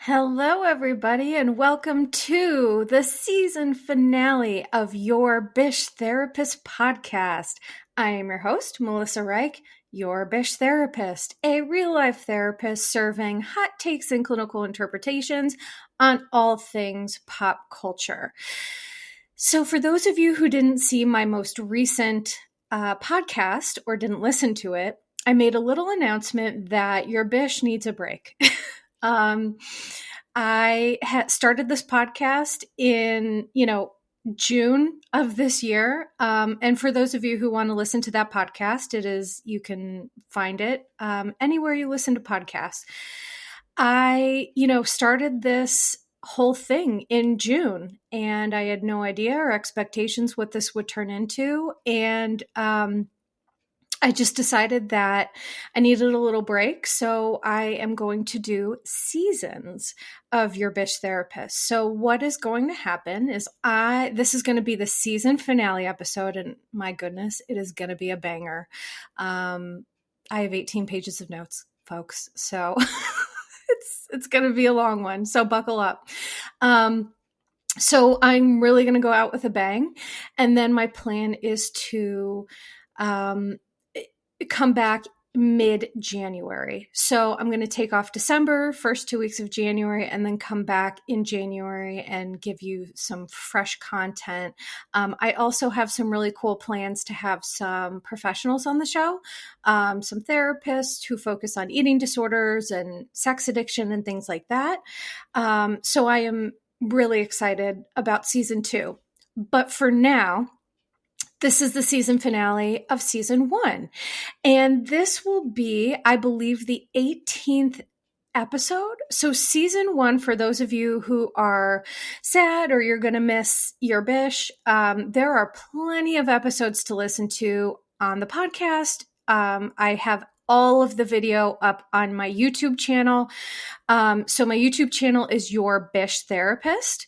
Hello, everybody, and welcome to the season finale of your Bish Therapist podcast. I am your host, Melissa Reich, your Bish Therapist, a real life therapist serving hot takes and clinical interpretations on all things pop culture. So, for those of you who didn't see my most recent podcast or didn't listen to it, I made a little announcement that your Bish needs a break. I had started this podcast in, June of this year. And for those of you who want to listen to that podcast, you can find it anywhere you listen to podcasts. I, started this whole thing in June and I had no idea or expectations what this would turn into. And, I just decided that I needed a little break, so I am going to do seasons of your Bish Therapist. So what is going to happen is this is going to be the season finale episode, and my goodness, it is going to be a banger. I have 18 pages of notes, folks, so it's going to be a long one, so buckle up. So I'm really going to go out with a bang, and then my plan is to come back mid-January. So I'm going to take off December, first 2 weeks of January, and then come back in January and give you some fresh content. I also have some really cool plans to have some professionals on the show, some therapists who focus on eating disorders and sex addiction and things like that. So I am really excited about season 2. But for now, this is the season finale of season 1. And this will be, I believe, the 18th episode. So season 1, for those of you who are sad or you're going to miss your Bish, there are plenty of episodes to listen to on the podcast. I have all of the video up on my YouTube channel. So my YouTube channel is Your Bish Therapist.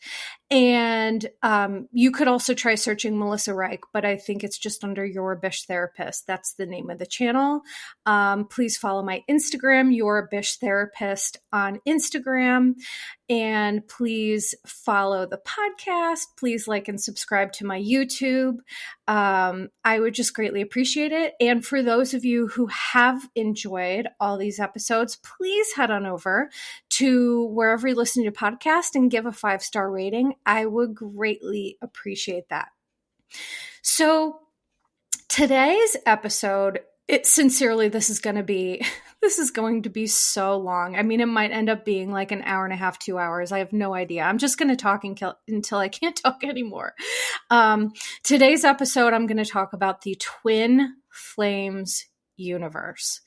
And you could also try searching Melissa Reich, but I think it's just under Your Bish Therapist. That's the name of the channel. Please follow my Instagram, Your Bish Therapist on Instagram. And please follow the podcast. Please like and subscribe to my YouTube. I would just greatly appreciate it. And for those of you who have enjoyed all these episodes, please head on over to wherever you listen to podcast and give a 5-star rating. I would greatly appreciate that. So today's episode, this is going to be so long. I mean, it might end up being like an hour and a half, 2 hours. I have no idea. I'm just going to talk until I can't talk anymore. Today's episode, I'm going to talk about the Twin Flames universe.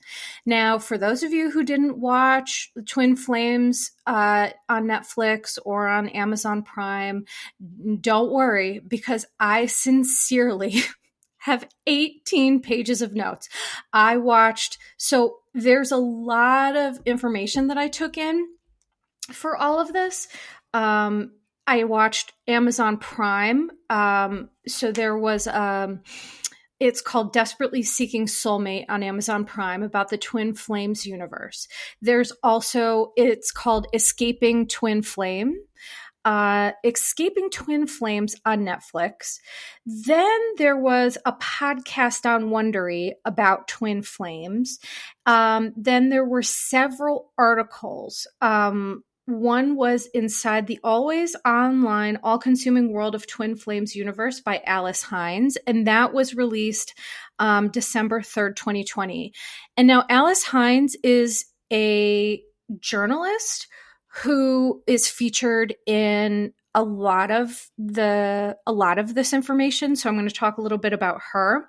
Now, for those of you who didn't watch the Twin Flames on Netflix or on Amazon Prime, don't worry, because I sincerely have 18 pages of notes. So there's a lot of information that I took in for all of this. I watched Amazon Prime. So there was it's called Desperately Seeking Soulmate on Amazon Prime, about the Twin Flames universe. There's also, it's called Escaping Twin Flames on Netflix. Then there was a podcast on Wondery about Twin Flames. Then there were several articles. One was Inside the Always Online, All-Consuming World of Twin Flames Universe by Alice Hines, and that was released December 3rd, 2020. And now Alice Hines is a journalist who is featured in a lot of this information. So I'm going to talk a little bit about her.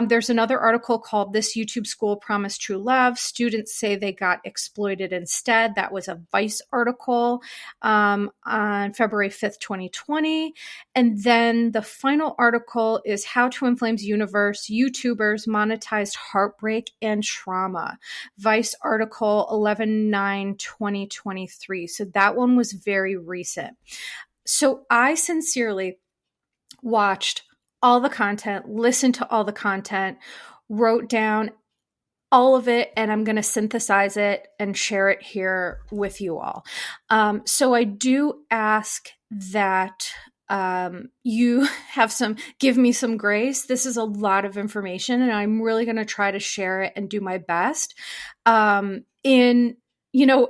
There's another article called This YouTube School Promised True Love. Students say they got exploited instead. That was a Vice article on February 5th, 2020. And then the final article is How Twin Flames Universe YouTubers Monetized Heartbreak and Trauma. Vice article 11/9/2023. So that one was very recent. So I sincerely watched all the content, listened to all the content, wrote down all of it, and I'm going to synthesize it and share it here with you all. So I do ask that you give me some grace. This is a lot of information, and I'm really going to try to share it and do my best in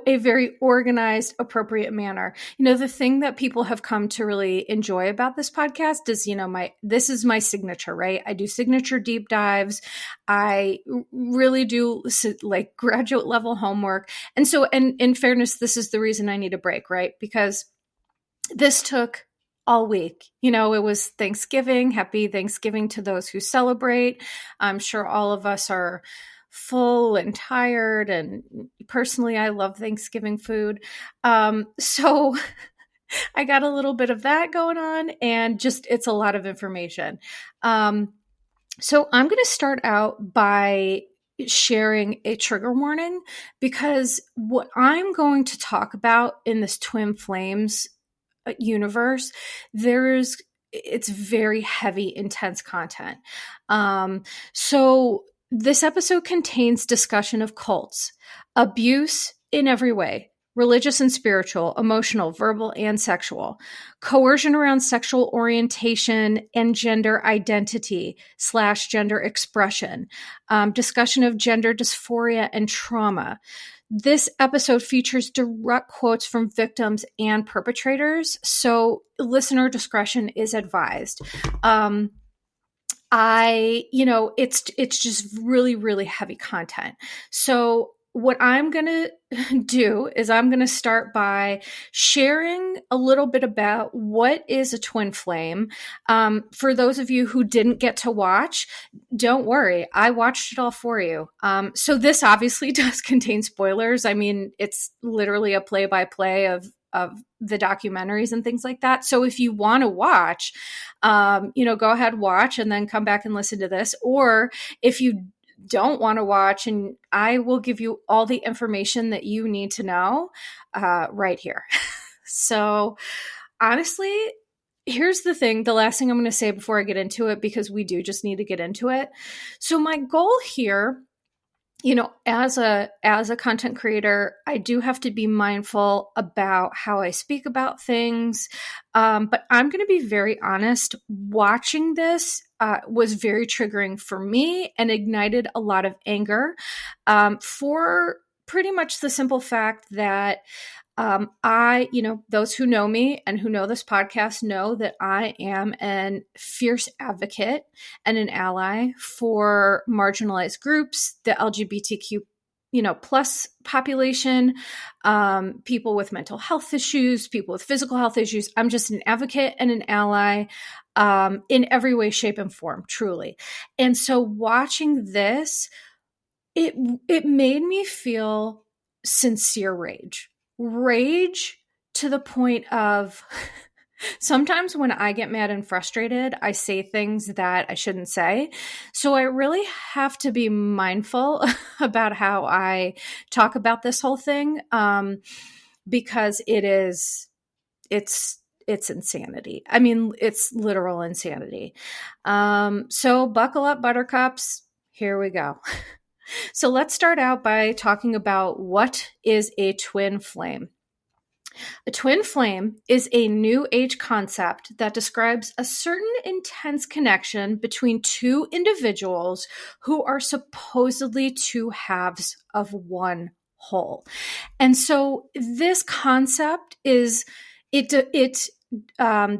a very organized, appropriate manner. The thing that people have come to really enjoy about this podcast is, this is my signature, right? I do signature deep dives. I really do like graduate level homework. And so, and in fairness, this is the reason I need a break, right? Because this took all week. It was Thanksgiving. Happy Thanksgiving to those who celebrate. I'm sure all of us are full and tired. And personally, I love Thanksgiving food. So I got a little bit of that going on, and it's a lot of information. So I'm going to start out by sharing a trigger warning, because what I'm going to talk about in this twin flames universe, it's very heavy, intense content. So this episode contains discussion of cults, abuse in every way, religious and spiritual, emotional, verbal, and sexual, coercion around sexual orientation and gender identity / gender expression, discussion of gender dysphoria and trauma. This episode features direct quotes from victims and perpetrators, so listener discretion is advised. It's just really, really heavy content. So what I'm going to do is I'm going to start by sharing a little bit about what is a twin flame. For those of you who didn't get to watch, don't worry, I watched it all for you. So this obviously does contain spoilers. I mean, it's literally a play-by-play of the documentaries and things like that. So if you want to watch, go ahead, watch, and then come back and listen to this. Or if you don't want to watch, and I will give you all the information that you need to know right here. So honestly, here's the thing, the last thing I'm going to say before I get into it, because we do just need to get into it. So my goal here, as a content creator, I do have to be mindful about how I speak about things. But I'm going to be very honest. Watching this was very triggering for me and ignited a lot of anger for pretty much the simple fact that those who know me and who know this podcast know that I am a fierce advocate and an ally for marginalized groups, the LGBTQ, plus population, people with mental health issues, people with physical health issues. I'm just an advocate and an ally in every way, shape, and form, truly. And so watching this, it made me feel sincere rage to the point of sometimes when I get mad and frustrated, I say things that I shouldn't say. So I really have to be mindful about how I talk about this whole thing, because it's insanity. I mean, it's literal insanity. So buckle up, buttercups. Here we go. So let's start out by talking about what is a twin flame. A twin flame is a new age concept that describes a certain intense connection between two individuals who are supposedly two halves of one whole. And so this concept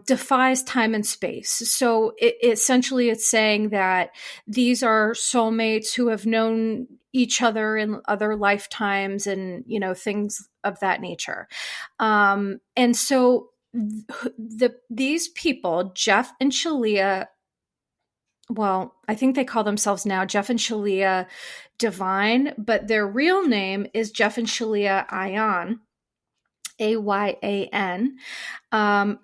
defies time and space. So essentially it's saying that these are soulmates who have known each other in other lifetimes and, things of that nature. And so these people, Jeff and Shaleia, well, I think they call themselves now Jeff and Shaleia Divine, but their real name is Jeff and Shaleia Ayan. Ayan.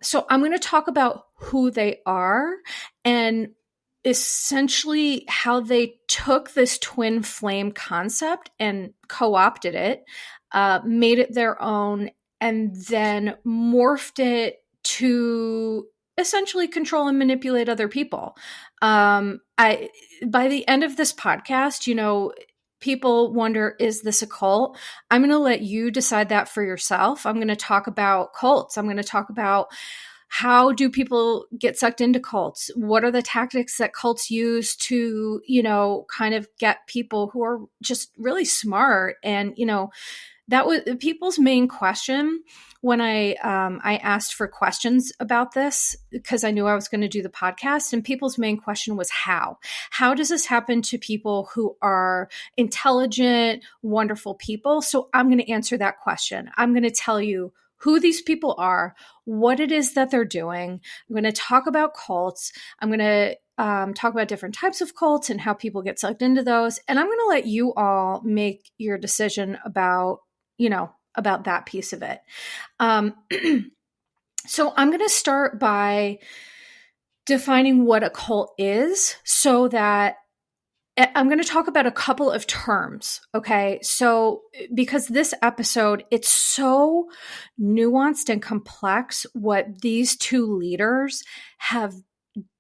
So I'm going to talk about who they are and essentially how they took this twin flame concept and co-opted it, made it their own, and then morphed it to essentially control and manipulate other people. By the end of this podcast, people wonder, is this a cult? I'm going to let you decide that for yourself. I'm going to talk about cults. I'm going to talk about how do people get sucked into cults? What are the tactics that cults use to, kind of get people who are just really smart? And, that was people's main question when I asked for questions about this, because I knew I was going to do the podcast, and people's main question was how? How does this happen to people who are intelligent, wonderful people? So I'm going to answer that question. I'm going to tell you who these people are, what it is that they're doing. I'm going to talk about cults. I'm going to talk about different types of cults and how people get sucked into those. And I'm going to let you all make your decision about that piece of it. So I'm going to start by defining what a cult is, so that I'm going to talk about a couple of terms. Okay. So because this episode, it's so nuanced and complex what these two leaders have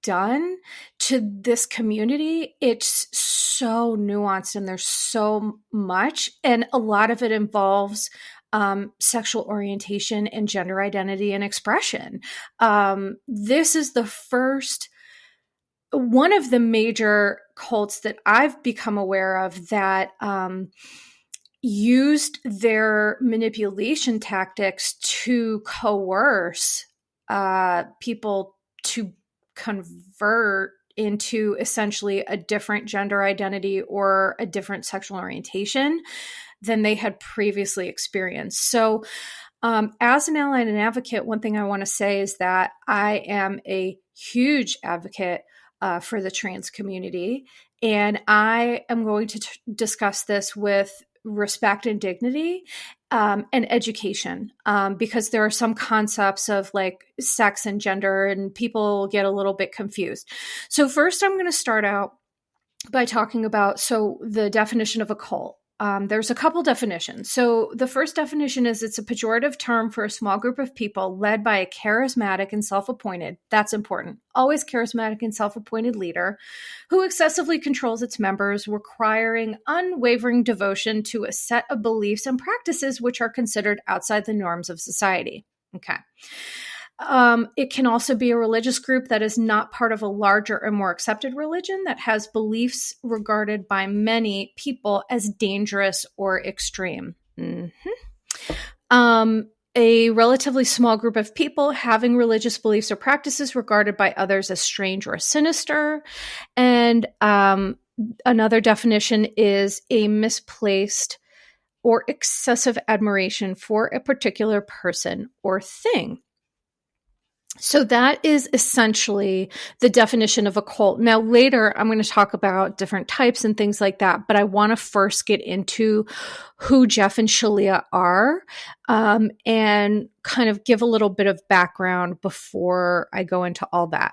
done to this community. It's so nuanced, and there's so much, and a lot of it involves sexual orientation and gender identity and expression. This is one of the major cults that I've become aware of that used their manipulation tactics to coerce people to convert into essentially a different gender identity or a different sexual orientation than they had previously experienced. So as an ally and an advocate, one thing I want to say is that I am a huge advocate for the trans community, and I am going to discuss this with respect and dignity and education, because there are some concepts of like sex and gender, and people get a little bit confused. So first, I'm going to start out by talking about the definition of a cult. There's a couple definitions. So the first definition is it's a pejorative term for a small group of people led by a charismatic and self-appointed, that's important, always charismatic and self-appointed leader who excessively controls its members, requiring unwavering devotion to a set of beliefs and practices which are considered outside the norms of society. Okay. It can also be a religious group that is not part of a larger and more accepted religion that has beliefs regarded by many people as dangerous or extreme. A relatively small group of people having religious beliefs or practices regarded by others as strange or sinister. And another definition is a misplaced or excessive admiration for a particular person or thing. So that is essentially the definition of a cult. Now, later, I'm going to talk about different types and things like that, but I want to first get into who Jeff and Shaleia are, and kind of give a little bit of background before I go into all that.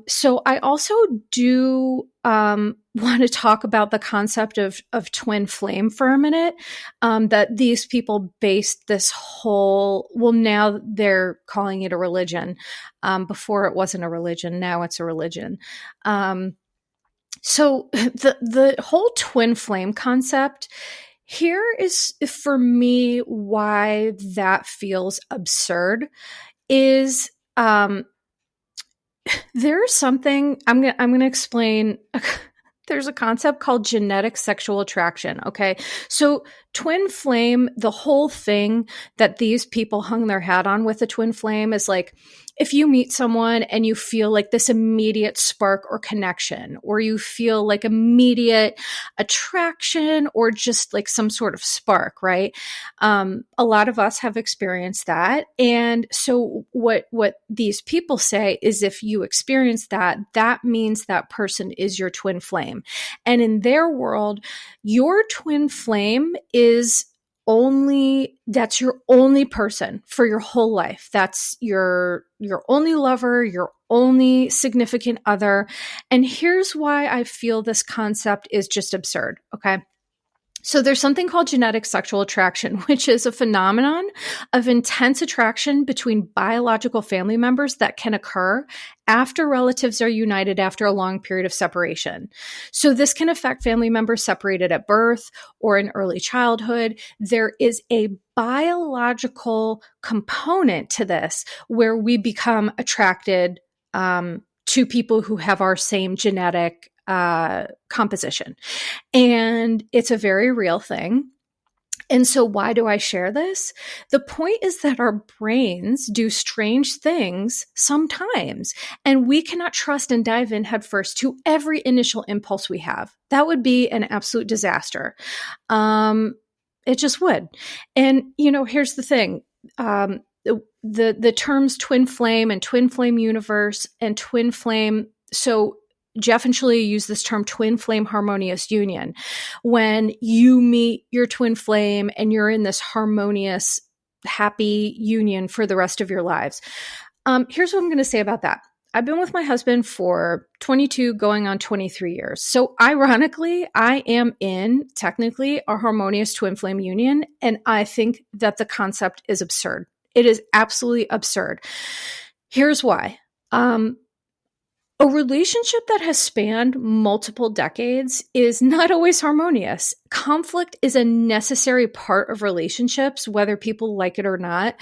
So I also do want to talk about the concept of twin flame for a minute, that these people based this whole, well, now they're calling it a religion. Before it wasn't a religion, now it's a religion. So the whole twin flame concept, here is for me why that feels absurd is there's something I'm going to explain. There's a concept called genetic sexual attraction. Okay. So twin flame, the whole thing that these people hung their hat on with a twin flame is like, if you meet someone and you feel like this immediate spark or connection, or you feel like immediate attraction or just like some sort of spark, right? A lot of us have experienced that. And so what these people say is if you experience that, that means that person is your twin flame. And in their world, your twin flame is that's your only person for your whole life. That's your only lover, your only significant other. And here's why I feel this concept is just absurd. Okay. So there's something called genetic sexual attraction, which is a phenomenon of intense attraction between biological family members that can occur after relatives are united after a long period of separation. So this can affect family members separated at birth or in early childhood. There is a biological component to this where we become attracted to people who have our same genetic composition. And it's a very real thing. And so why do I share this? The point is that our brains do strange things sometimes, and we cannot trust and dive in headfirst to every initial impulse we have. That would be an absolute disaster. It just would. And, here's the thing. The terms twin flame and twin flame universe and twin flame. So Jeff and Shaleia use this term twin flame harmonious union. When you meet your twin flame and you're in this harmonious, happy union for the rest of your lives. Here's what I'm going to say about that. I've been with my husband for 22 going on 23 years. So ironically, I am in technically a harmonious twin flame union. And I think that the concept is absurd. It is absolutely absurd. Here's why. A relationship that has spanned multiple decades is not always harmonious. Conflict is a necessary part of relationships, whether people like it or not,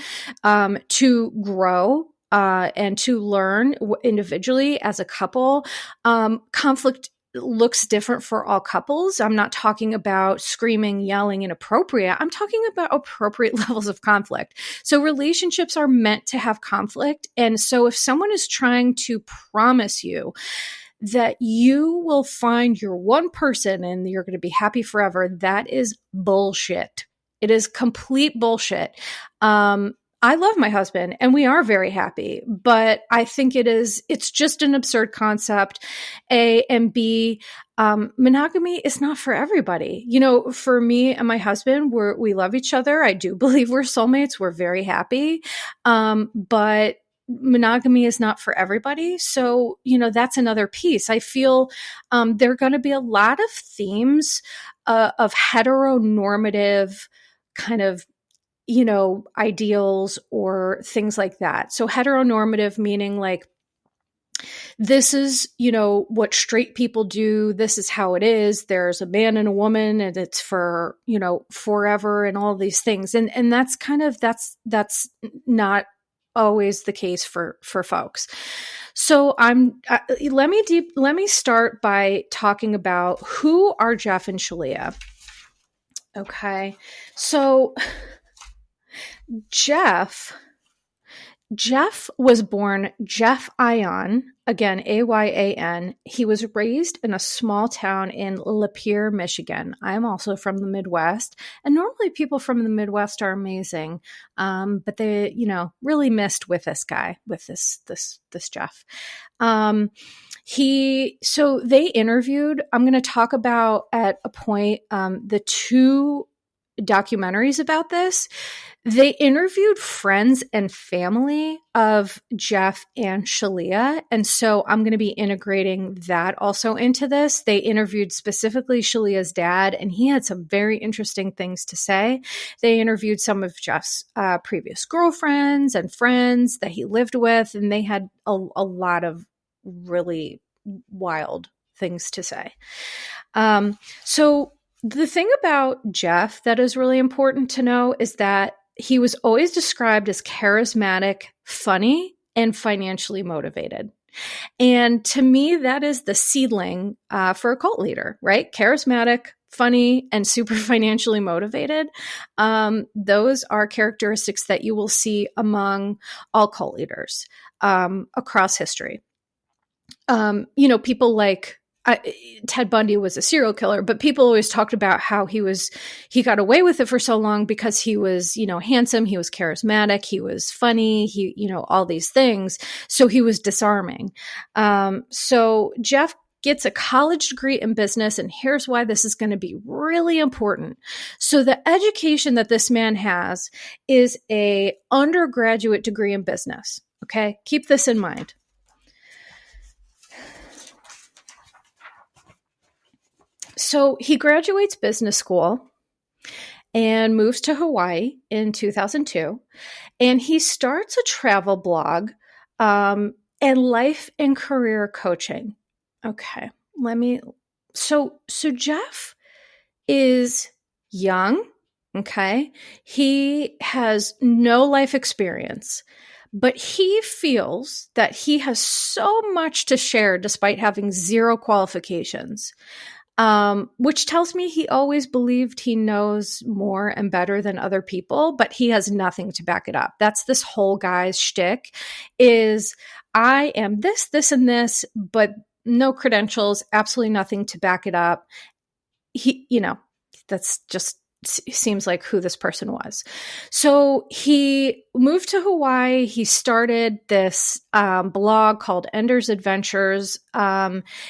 to grow and to learn individually as a couple. Conflict looks different for all couples. I'm not talking about screaming, yelling, inappropriate. I'm talking about appropriate levels of conflict. So relationships are meant to have conflict. And so if someone is trying to promise you that you will find your one person and you're going to be happy forever, that is bullshit. It is complete bullshit. I love my husband and we are very happy, but I think it's just an absurd concept. A, and B, monogamy is not for everybody. For me and my husband, we love each other. I do believe we're soulmates. We're very happy. But monogamy is not for everybody. So, that's another piece. I feel there are going to be a lot of themes of heteronormative kind of ideals or things like that. So heteronormative meaning like, this is, what straight people do. This is how it is. There's a man and a woman and it's for, forever and all these things. And that's that's not always the case for folks. So let me start by talking about who are Jeff and Shaleia. Okay. So Jeff was born Jeff Ayan, again, Ayan. He was raised in a small town in Lapeer, Michigan. I'm also from the Midwest, and normally people from the Midwest are amazing, but they, really missed with this guy, with this Jeff. So they interviewed. I'm going to talk about at a point the two documentaries about this. They interviewed friends and family of Jeff and Shaleia. And so I'm going to be integrating that also into this. They interviewed specifically Shaleia's dad, and he had some very interesting things to say. They interviewed some of Jeff's previous girlfriends and friends that he lived with, and they had a lot of really wild things to say. So the thing about Jeff that is really important to know is that he was always described as charismatic, funny, and financially motivated. And to me, that is the seedling for a cult leader, right? Charismatic, funny, and super financially motivated. Those are characteristics that you will see among all cult leaders across history. People like Ted Bundy was a serial killer, but people always talked about how he got away with it for so long because he was, handsome, he was charismatic, he was funny, all these things. So he was disarming. So Jeff gets a college degree in business, and here's why this is going to be really important. So the education that this man has is a undergraduate degree in business. Okay. Keep this in mind. So he graduates business school and moves to Hawaii in 2002. And he starts a travel blog and life and career coaching. Okay, so Jeff is young, okay? He has no life experience, but he feels that he has so much to share despite having zero qualifications. Which tells me he always believed he knows more and better than other people, but he has nothing to back it up. That's this whole guy's shtick is I am this, this, and this, but no credentials, absolutely nothing to back it up. That's just seems like who this person was. So he moved to Hawaii. He started this blog called Ender's Adventures.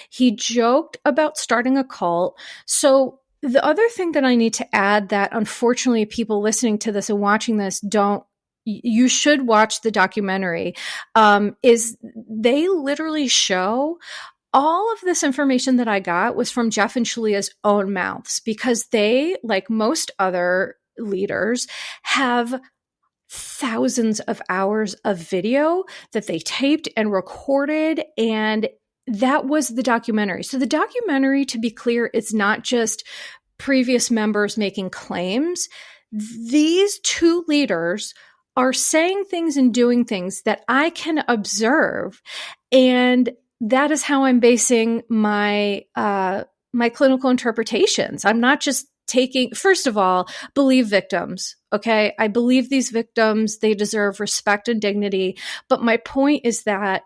He joked about starting a cult. So the other thing that I need to add that unfortunately people listening to this and watching this you should watch the documentary, is they literally show all of this information that I got was from Jeff and Shaleia's own mouths, because they, like most other leaders, have thousands of hours of video that they taped and recorded, and that was the documentary. So the documentary, to be clear, it's not just previous members making claims. These two leaders are saying things and doing things that I can observe, and that is how I'm basing my my clinical interpretations. I'm not just first of all, believe victims. Okay. I believe these victims, they deserve respect and dignity. But my point is that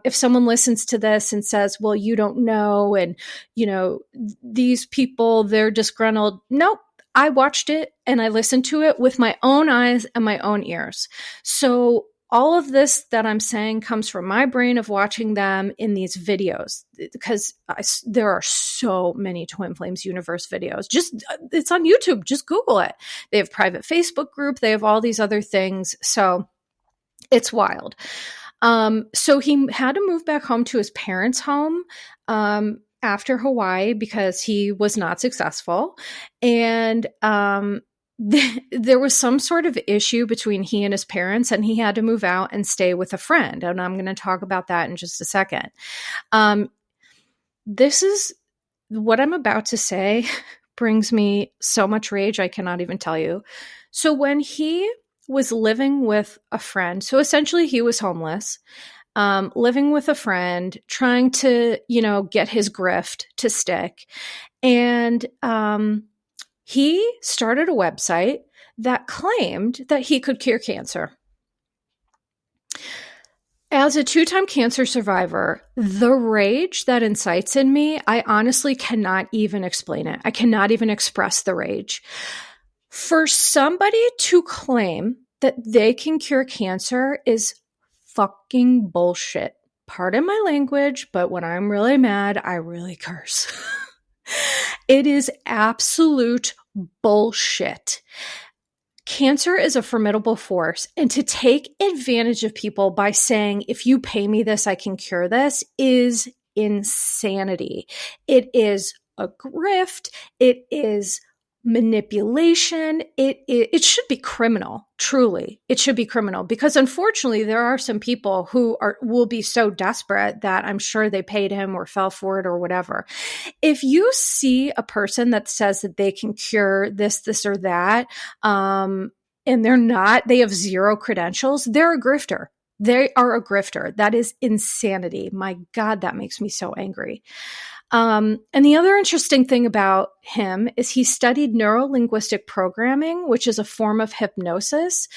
if someone listens to this and says, well, you don't know, and these people, they're disgruntled. Nope. I watched it and I listened to it with my own eyes and my own ears. So all of this that I'm saying comes from my brain of watching them in these videos, because there are so many Twin Flames Universe videos. It's on YouTube. Just Google it. They have private Facebook group. They have all these other things. So it's wild. So he had to move back home to his parents' home after Hawaii because he was not successful. And there was some sort of issue between he and his parents, and he had to move out and stay with a friend. And I'm going to talk about that in just a second. This is what I'm about to say brings me so much rage, I cannot even tell you. So when he was living with a friend, so essentially he was homeless, living with a friend, trying to, get his grift to stick. And, he started a website that claimed that he could cure cancer. As a 2-time cancer survivor, the rage that incites in me, I honestly cannot even explain it. I cannot even express the rage. For somebody to claim that they can cure cancer is fucking bullshit. Pardon my language, but when I'm really mad, I really curse. It is absolute bullshit. Cancer is a formidable force, and to take advantage of people by saying, if you pay me this, I can cure this, is insanity. It is a grift. It is manipulation. It should be criminal. Truly, it should be criminal, because unfortunately there are some people who will be so desperate that I'm sure they paid him or fell for it or whatever. If you see a person that says that they can cure this or that, and they have zero credentials, they're a grifter. They are a grifter. That is insanity. My God, that makes me so angry. And the other interesting thing about him is he studied neuro-linguistic programming, which is a form of hypnosis,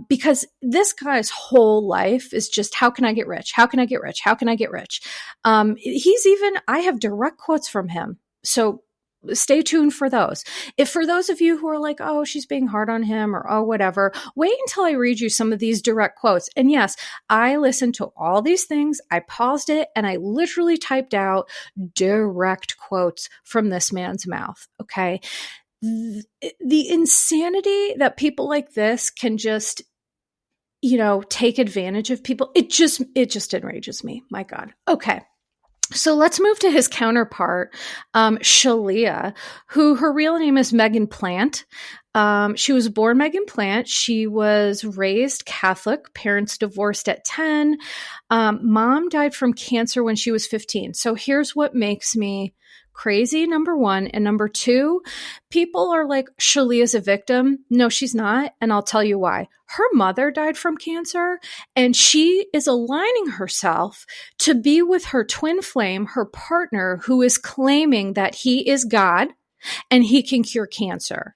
because this guy's whole life is just, how can I get rich? How can I get rich? How can I get rich? I have direct quotes from him. So stay tuned for those. If for those of you who are like, oh, she's being hard on him, or oh, whatever, wait until I read you some of these direct quotes. And yes, I listened to all these things. I paused it and I literally typed out direct quotes from this man's mouth. Okay. The insanity that people like this can just, take advantage of people. It just enrages me. My God. Okay. So let's move to his counterpart, Shaleia, who her real name is Megan Plant. She was born Megan Plant. She was raised Catholic. Parents divorced at 10. Mom died from cancer when she was 15. So here's what makes me crazy, number one. And number two, people are like, Shaleia's a victim. No, she's not. And I'll tell you why. Her mother died from cancer, and she is aligning herself to be with her twin flame, her partner, who is claiming that he is God and he can cure cancer.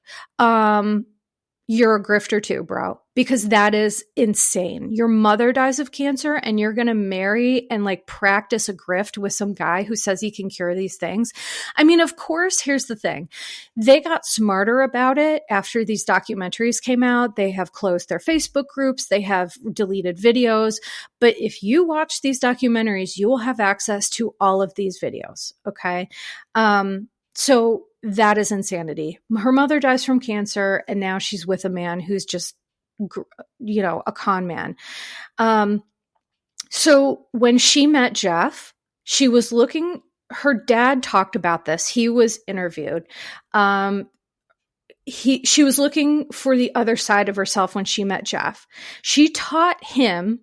You're a grifter too, bro, because that is insane. Your mother dies of cancer and you're going to marry and like practice a grift with some guy who says he can cure these things. I mean, of course, here's the thing. They got smarter about it after these documentaries came out. They have closed their Facebook groups. They have deleted videos. But if you watch these documentaries, you will have access to all of these videos. Okay. So that is insanity. Her mother dies from cancer, and now she's with a man who's just, a con man. So when she met Jeff, she was looking, her dad talked about this. He was interviewed. She was looking for the other side of herself when she met Jeff. She taught him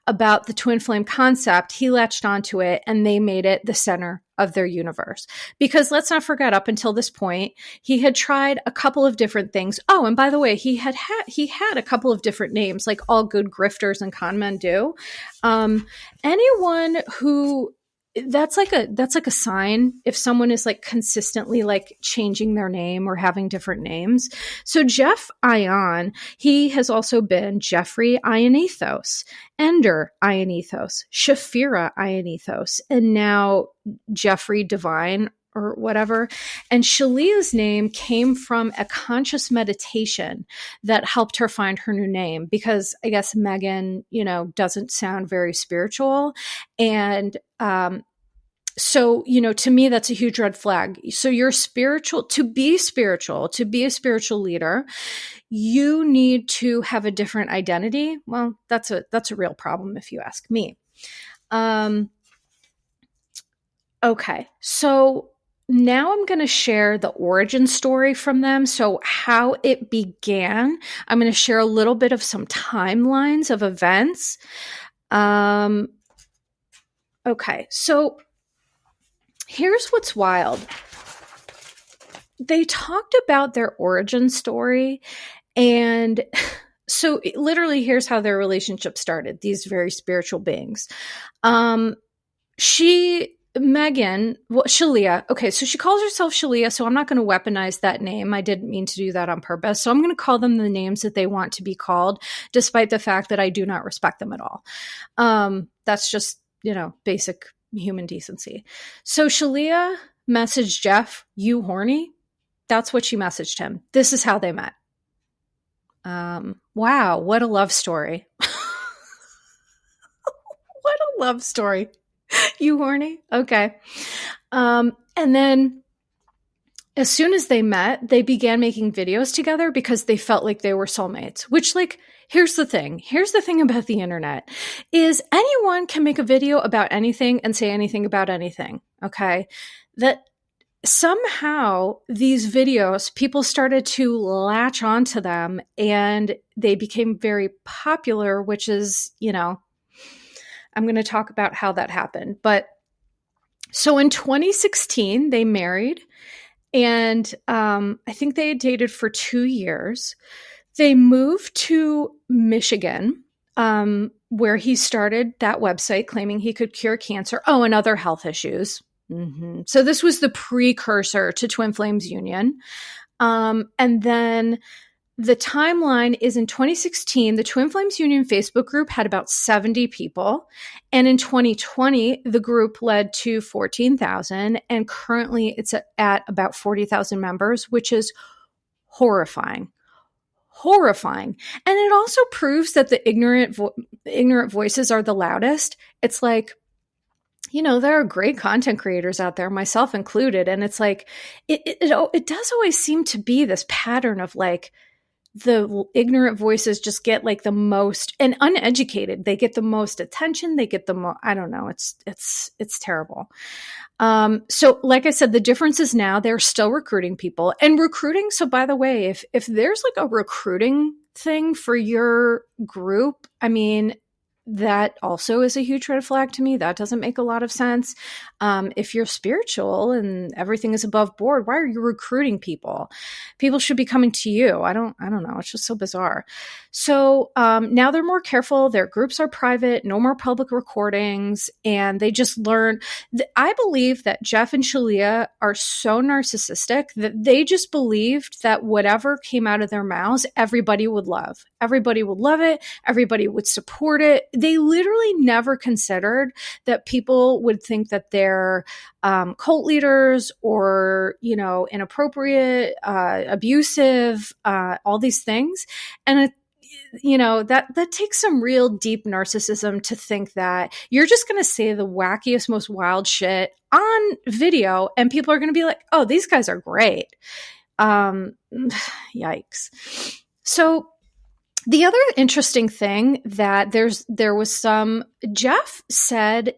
about the twin flame concept. He latched onto it, and they made it the center of their universe. Because let's not forget, up until this point, he had tried a couple of different things. Oh, and by the way, he had a couple of different names, like all good grifters and con men do. Anyone who that's like a sign if someone is like consistently like changing their name or having different names. So Jeff Ayan, he has also been Jeffrey Ionethos, Ender Ionethos, Shafira Ionethos, and now Jeffrey Divine or whatever. And Shaleia's name came from a conscious meditation that helped her find her new name, because I guess Megan, doesn't sound very spiritual. And so, to me, that's a huge red flag. So you're spiritual, to be a spiritual leader, you need to have a different identity. Well, that's a real problem if you ask me. Okay. So now I'm going to share the origin story from them. So how it began. I'm going to share a little bit of some timelines of events. Okay. So here's what's wild. They talked about their origin story, and so literally here's how their relationship started, these very spiritual beings. Shaleia, okay, so she calls herself Shaleia, so I'm not going to weaponize that name. I didn't mean to do that on purpose. So I'm going to call them the names that they want to be called, despite the fact that I do not respect them at all. That's just, basic human decency. So Shaleia messaged Jeff, "You horny?" That's what she messaged him. This is how they met. Wow, what a love story. What a love story. You horny? Okay. And then as soon as they met, they began making videos together because they felt like they were soulmates, which, like, here's the thing about the internet is anyone can make a video about anything and say anything about anything. Okay. That somehow these videos, people started to latch onto them and they became very popular, which is, I'm going to talk about how that happened. But so in 2016, they married, and I think they had dated for 2 years. They moved to Michigan, where he started that website claiming he could cure cancer. Oh, and other health issues. Mm-hmm. So this was the precursor to Twin Flames Union. And then the timeline is in 2016, the Twin Flames Union Facebook group had about 70 people. And in 2020, the group led to 14,000. And currently it's at about 40,000 members, which is horrifying. And it also proves that the ignorant voices are the loudest. It's like, there are great content creators out there, myself included. And it's like, it does always seem to be this pattern of like, the ignorant voices just get like the most, and uneducated, they get the most attention. They get the most, I don't know. It's terrible. So like I said, the difference is now they're still recruiting people and recruiting. So by the way, if there's like a recruiting thing for your group, I mean, that also is a huge red flag to me. That doesn't make a lot of sense. If you're spiritual and everything is above board, why are you recruiting people? People should be coming to you. I don't know. It's just so bizarre. So now they're more careful. Their groups are private, no more public recordings, and they just learn. I believe that Jeff and Shaleia are so narcissistic that they just believed that whatever came out of their mouths, everybody would love. Everybody would love it. Everybody would support it. They literally never considered that people would think that they're cult leaders or, inappropriate, abusive, all these things. And that takes some real deep narcissism to think that you're just going to say the wackiest, most wild shit on video and people are going to be like, oh, these guys are great. Yikes. So the other interesting thing that there was some, Jeff said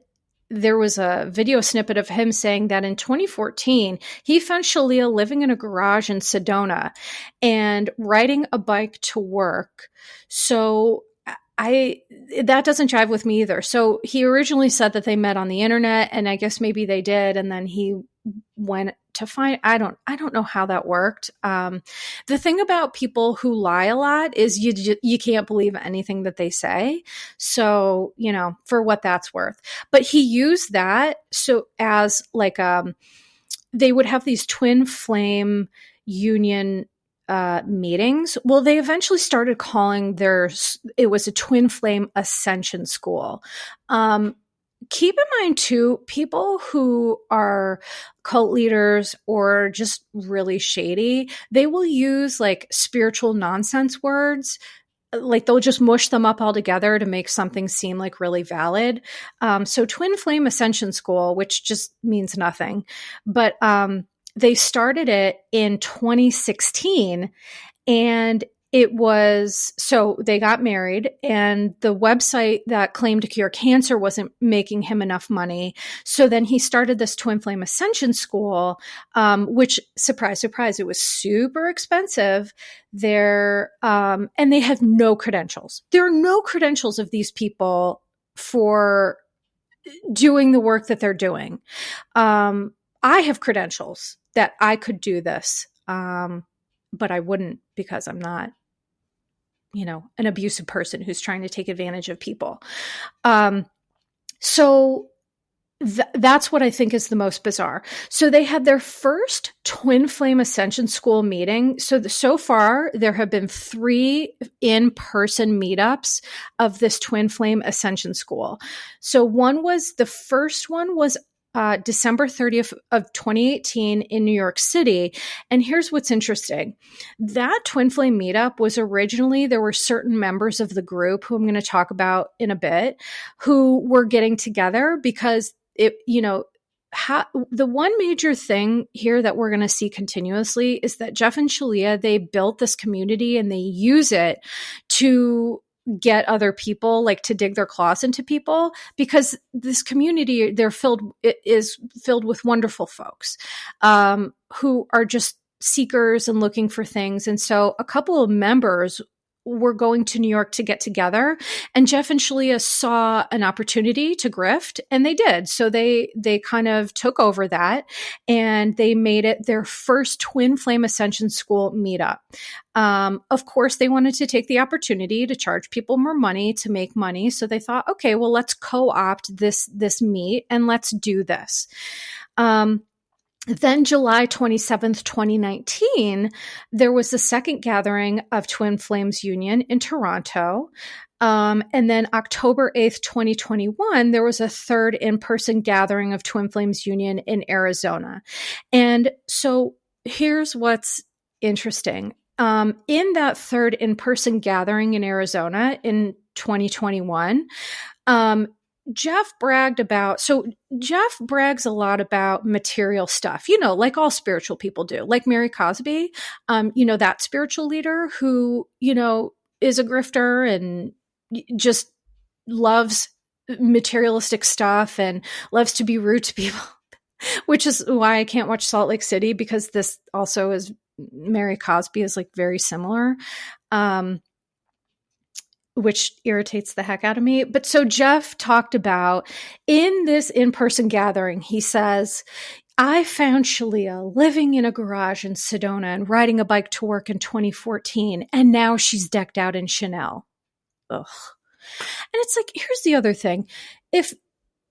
there was a video snippet of him saying that in 2014, he found Shaleia living in a garage in Sedona and riding a bike to work. So that doesn't jive with me either. So he originally said that they met on the internet, and I guess maybe they did. And then he went to find, I don't know how that worked. The thing about people who lie a lot is you can't believe anything that they say. So, for what that's worth. But he used that so as like, they would have these twin flame union meetings. Well, they eventually started calling it was a twin flame ascension school. Keep in mind too, people who are cult leaders or just really shady, they will use like spiritual nonsense words. Like they'll just mush them up all together to make something seem like really valid. So Twin Flame Ascension School, which just means nothing, but they started it in 2016, and so they got married, and the website that claimed to cure cancer wasn't making him enough money. So then he started this Twin Flame Ascension School, which, surprise, surprise, it was super expensive. And they have no credentials. There are no credentials of these people for doing the work that they're doing. I have credentials that I could do this, but I wouldn't because I'm not an abusive person who's trying to take advantage of people. So that's what I think is the most bizarre. So they had their first Twin Flame Ascension School meeting. So far, there have been 3 in-person meetups of this Twin Flame Ascension School. So the first one was December 30th of 2018 in New York City. And here's what's interesting. That Twin Flame meetup was originally, there were certain members of the group who I'm going to talk about in a bit who were getting together because the one major thing here that we're going to see continuously is that Jeff and Shaleia, they built this community and they use it to get other people, like to dig their claws into people, because this community is filled with wonderful folks who are just seekers and looking for things. And so a couple of members were going to New York to get together, and Jeff and Shaleia saw an opportunity to grift, and they did. So they kind of took over that, and they made it their first Twin Flame Ascension School meetup. Of course, they wanted to take the opportunity to charge people more money to make money. So they thought, okay, well, let's co-opt this meet and let's do this. Then July 27th, 2019, there was the second gathering of Twin Flames Union in Toronto. And then October 8th, 2021, there was a third in-person gathering of Twin Flames Union in Arizona. And so here's what's interesting. In that third in-person gathering in Arizona in 2021, Jeff brags a lot about material stuff, like all spiritual people do, like Mary Cosby, that spiritual leader who, is a grifter and just loves materialistic stuff and loves to be rude to people, which is why I can't watch Salt Lake City, because this also is Mary Cosby is like very similar. Which irritates the heck out of me. But so Jeff talked about in this in-person gathering, he says, I found Shaleia living in a garage in Sedona and riding a bike to work in 2014. And now she's decked out in Chanel. Ugh. And it's like, here's the other thing. If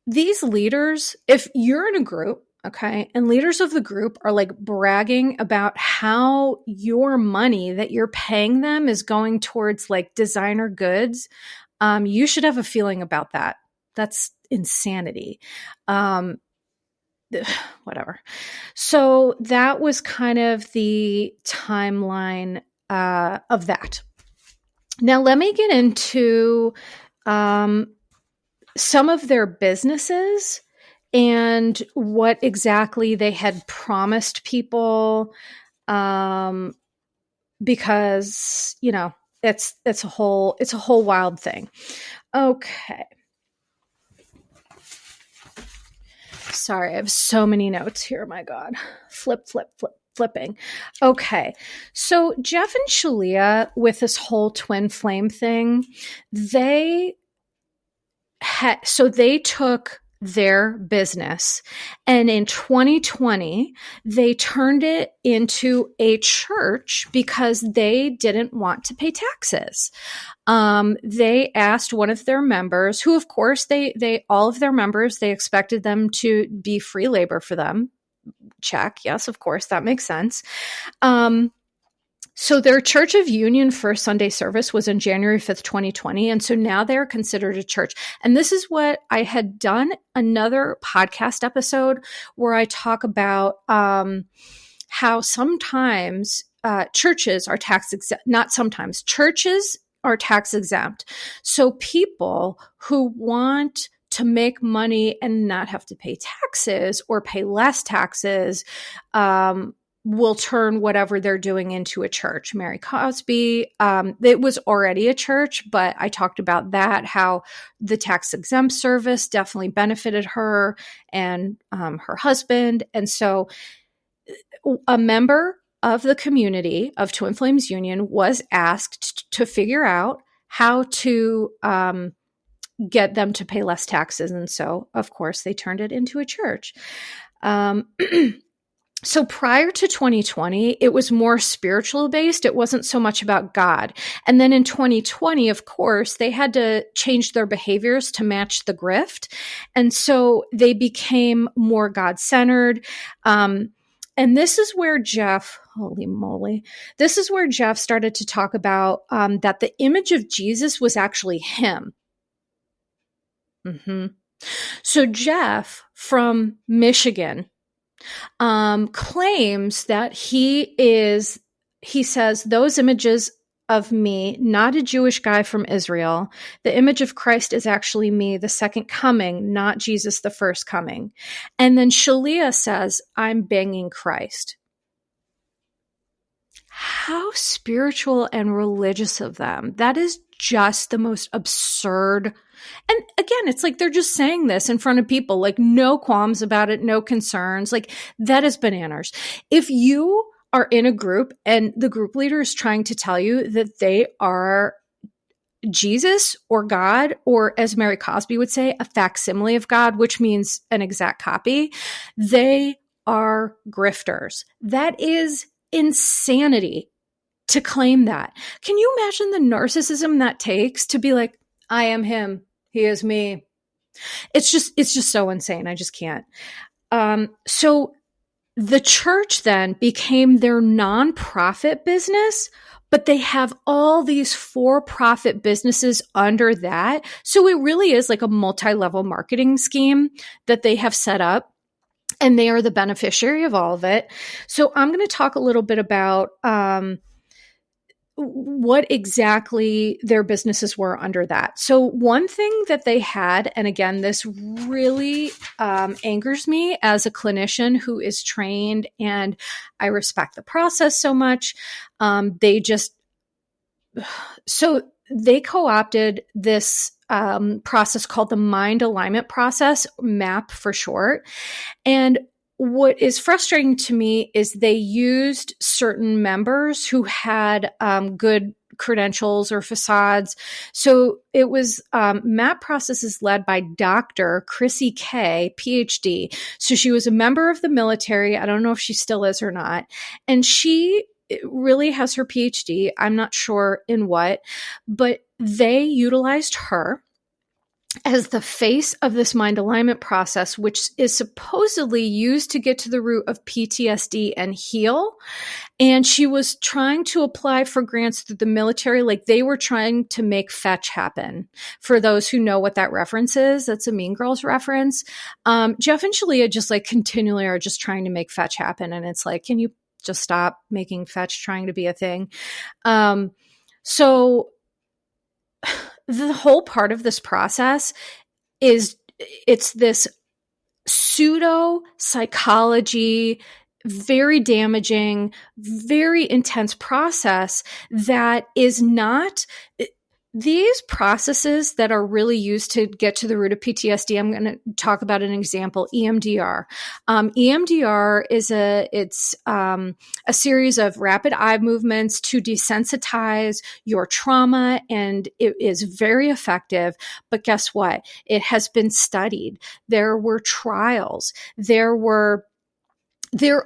these leaders, if you're in a group, okay, and leaders of the group are like bragging about how your money that you're paying them is going towards like designer goods, you should have a feeling about that. That's insanity. Whatever. So that was kind of the timeline of that. Now let me get into some of their businesses and what exactly they had promised people, because it's a whole wild thing. Okay. Sorry, I have so many notes here. My God, flipping. Okay, so Jeff and Shaleia, with this whole twin flame thing, they took their business, and in 2020 they turned it into a church because they didn't want to pay taxes. They asked one of their members, who of course they all of their members, they expected them to be free labor for them. Check. Yes, of course, that makes sense. So their Church of Union first Sunday service was on January 5th, 2020. And so now they're considered a church. And this is what I had done another podcast episode where I talk about how sometimes churches are tax exempt. Not sometimes. Churches are tax exempt. So people who want to make money and not have to pay taxes or pay less taxes, will turn whatever they're doing into a church. Mary Cosby, it was already a church, but I talked about that, how the tax exempt service definitely benefited her and her husband. And so a member of the community of Twin Flames Union was asked to figure out how to get them to pay less taxes. And so, of course, they turned it into a church. So prior to 2020, it was more spiritual based. It wasn't so much about God. And then in 2020, of course, they had to change their behaviors to match the grift. And so they became more God-centered. And this is where Jeff, holy moly, this is where Jeff started to talk about that the image of Jesus was actually him. Mm-hmm. So Jeff from Michigan claims that he says, those images of me, not a Jewish guy from Israel. The image of Christ is actually me, the second coming, not Jesus, the first coming. And then Shaleia says, I'm banging Christ. How spiritual and religious of them. That is just the most absurd. And again, it's like they're just saying this in front of people, like no qualms about it, no concerns. Like that is bananas. If you are in a group and the group leader is trying to tell you that they are Jesus or God, or as Mary Cosby would say, a facsimile of God, which means an exact copy, they are grifters. That is insanity to claim that. Can you imagine the narcissism that takes to be like, I am him, he is me? It's just so insane. I just can't. So the church then became their nonprofit business, but they have all these for-profit businesses under that. So it really is like a multi-level marketing scheme that they have set up. And they are the beneficiary of all of it. So I'm going to talk a little bit about what exactly their businesses were under that. So one thing that they had, and again, this really angers me as a clinician who is trained, and I respect the process so much. They co-opted this process called the mind alignment process, MAP for short. And what is frustrating to me is they used certain members who had good credentials or facades. So it was MAP processes led by Dr. Chrissy K, PhD. So she was a member of the military. I don't know if she still is or not. And she really has her PhD. I'm not sure in what, but they utilized her as the face of this mind alignment process, which is supposedly used to get to the root of PTSD and heal. And she was trying to apply for grants through the military. Like they were trying to make fetch happen. For those who know what that reference is, that's a Mean Girls reference. Jeff and Shaleia just like continually are just trying to make fetch happen. And it's like, can you just stop making fetch trying to be a thing? So the whole part of this process is it's this pseudo psychology, very damaging, very intense process that is not these processes that are really used to get to the root of PTSD. I'm going to talk about an example, EMDR. EMDR is a series of rapid eye movements to desensitize your trauma, and it is very effective. But guess what? It has been studied. There were trials. There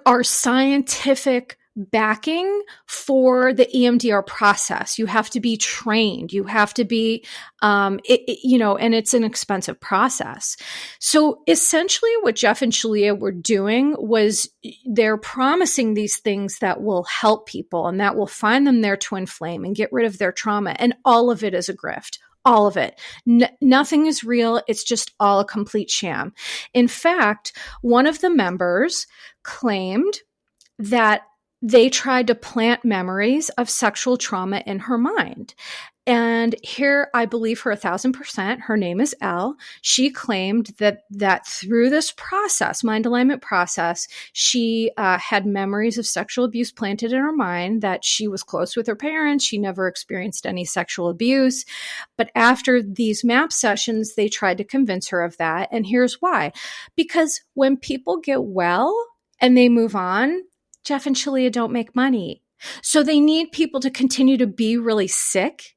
are scientific backing for the EMDR process. You have to be trained. You have to be, and it's an expensive process. So essentially what Jeff and Shaleia were doing was they're promising these things that will help people and that will find them their twin flame and get rid of their trauma. And all of it is a grift. All of it. Nothing is real. It's just all a complete sham. In fact, one of the members claimed that they tried to plant memories of sexual trauma in her mind. And here, I believe her 1,000%. Her name is Elle. She claimed that through this process, mind alignment process, she had memories of sexual abuse planted in her mind, that she was close with her parents. She never experienced any sexual abuse. But after these MAP sessions, they tried to convince her of that. And here's why. Because when people get well and they move on, Jeff and Shaleia don't make money. So they need people to continue to be really sick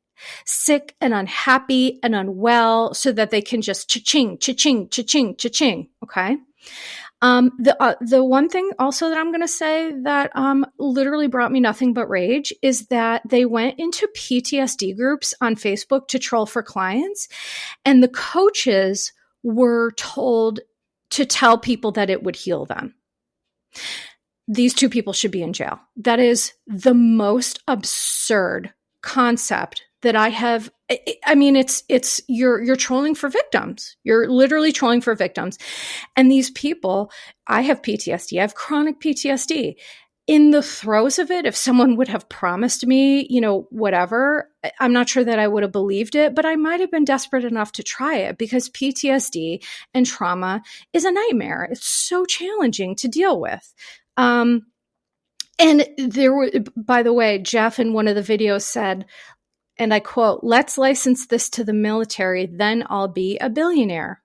and unhappy and unwell so that they can just cha-ching, cha-ching, cha-ching, cha-ching. Okay. The one thing also that I'm going to say that literally brought me nothing but rage is that they went into PTSD groups on Facebook to troll for clients, and the coaches were told to tell people that it would heal them. These two people should be in jail. That is the most absurd concept that I have. I mean, you're trolling for victims. You're literally trolling for victims. And these people, I have PTSD. I have chronic PTSD. In the throes of it, if someone would have promised me, whatever, I'm not sure that I would have believed it, but I might have been desperate enough to try it because PTSD and trauma is a nightmare. It's so challenging to deal with. And there were, by the way, Jeff in one of the videos said, and I quote, "Let's license this to the military, then I'll be a billionaire."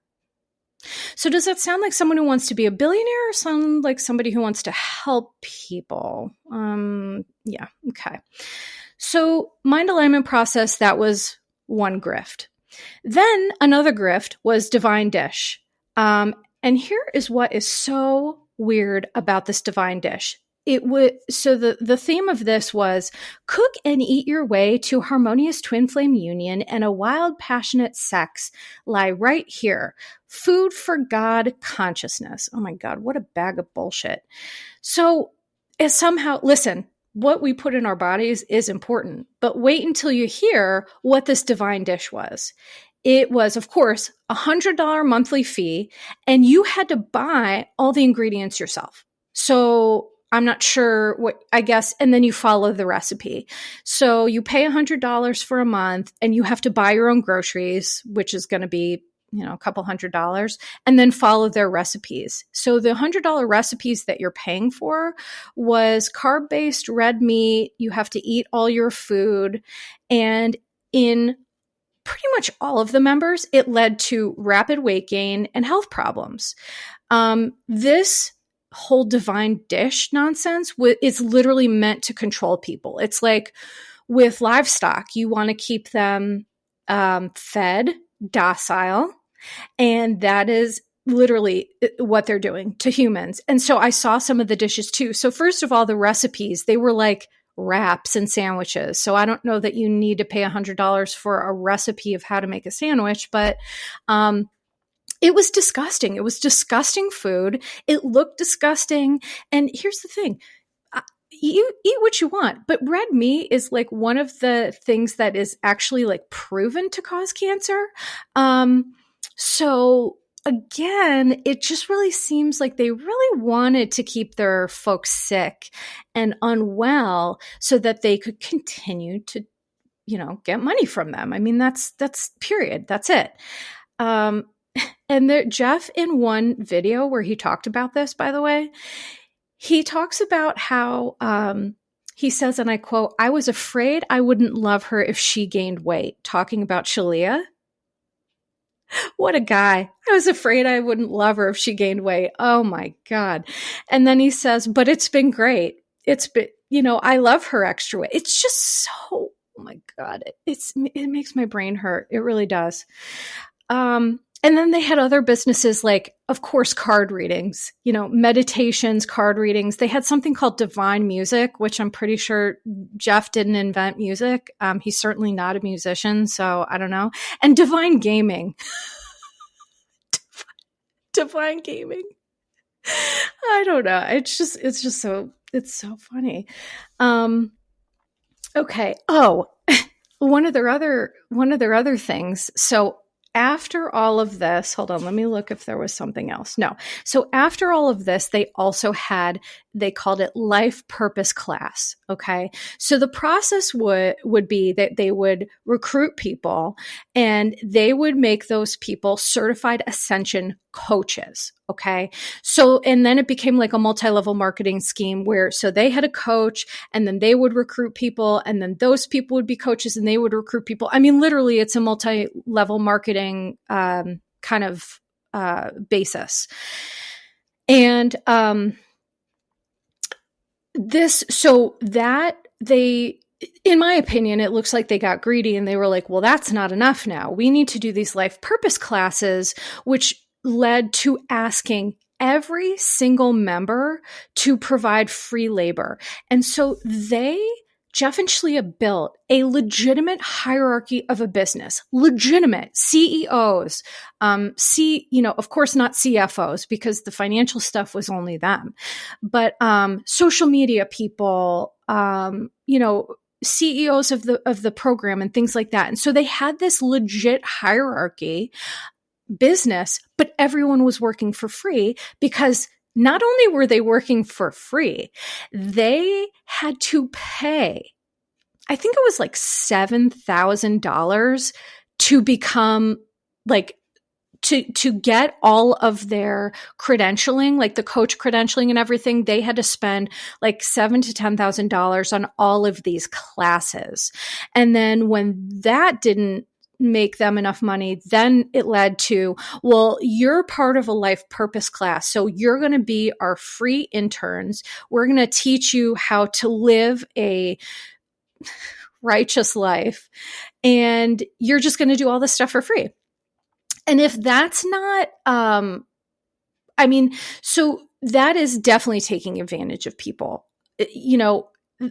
So does that sound like someone who wants to be a billionaire or sound like somebody who wants to help people? Yeah. Okay. So mind alignment process, that was one grift. Then another grift was divine dish. And here is what is so weird about this divine dish. So the theme of this was cook and eat your way to harmonious twin flame union and a wild, passionate sex lie right here. Food for God consciousness. Oh my God, what a bag of bullshit. So listen, what we put in our bodies is important, but wait until you hear what this divine dish was. It was, of course, $100 monthly fee, and you had to buy all the ingredients yourself. So I'm not sure what, I guess, and then you follow the recipe. So you pay $100 for a month and you have to buy your own groceries, which is going to be, a couple $100, and then follow their recipes. So the $100 recipes that you're paying for was carb-based red meat. You have to eat all your food. And in pretty much all of the members, it led to rapid weight gain and health problems. This whole divine dish nonsense is literally meant to control people. It's like with livestock, you want to keep them fed, docile, and that is literally what they're doing to humans. And so I saw some of the dishes too. So first of all, the recipes, they were like wraps and sandwiches. So I don't know that you need to pay $100 for a recipe of how to make a sandwich, but it was disgusting. It was disgusting food. It looked disgusting. And here's the thing. You eat what you want, but red meat is like one of the things that is actually like proven to cause cancer. So again, it just really seems like they really wanted to keep their folks sick and unwell so that they could continue to, get money from them. I mean, that's period. That's it. And Jeff, in one video where he talked about this, by the way, he talks about how he says, and I quote, "I was afraid I wouldn't love her if she gained weight," talking about Shaleia. What a guy. I was afraid I wouldn't love her if she gained weight. Oh my God. And then he says, "But it's been great. It's been, I love her extra weight." It's just so, oh my God. It makes my brain hurt. It really does. And then they had other businesses like, of course, card readings, meditations, card readings. They had something called Divine Music, which I'm pretty sure Jeff didn't invent music. He's certainly not a musician, so I don't know. And Divine Gaming. Divine Gaming. I don't know. It's so funny. Okay. Oh, one of their other things. So after all of this, hold on, let me look if there was something else. No. So after all of this, they also they called it life purpose class. Okay. So the process would be that they would recruit people and they would make those people certified ascension coaches. Okay. So, and then it became like a multi-level marketing scheme so they had a coach and then they would recruit people and then those people would be coaches and they would recruit people. I mean, literally it's a multi-level marketing, kind of, basis. And, in my opinion, it looks like they got greedy and they were like, well, that's not enough now. We need to do these life purpose classes, which led to asking every single member to provide free labor. And so Jeff and Shaleia built a legitimate hierarchy of a business, legitimate CEOs, of course not CFOs because the financial stuff was only them, but social media people, CEOs of the program and things like that. And so they had this legit hierarchy business, but everyone was working for free because not only were they working for free, they had to pay, I think it was like $7,000 to become like, to get all of their credentialing, like the coach credentialing and everything. They had to spend like $7,000 to $10,000 on all of these classes. And then when that didn't make them enough money, then it led to, well, you're part of a life purpose class. So you're going to be our free interns. We're going to teach you how to live a righteous life. And you're just going to do all this stuff for free. And if that's not, so that is definitely taking advantage of people.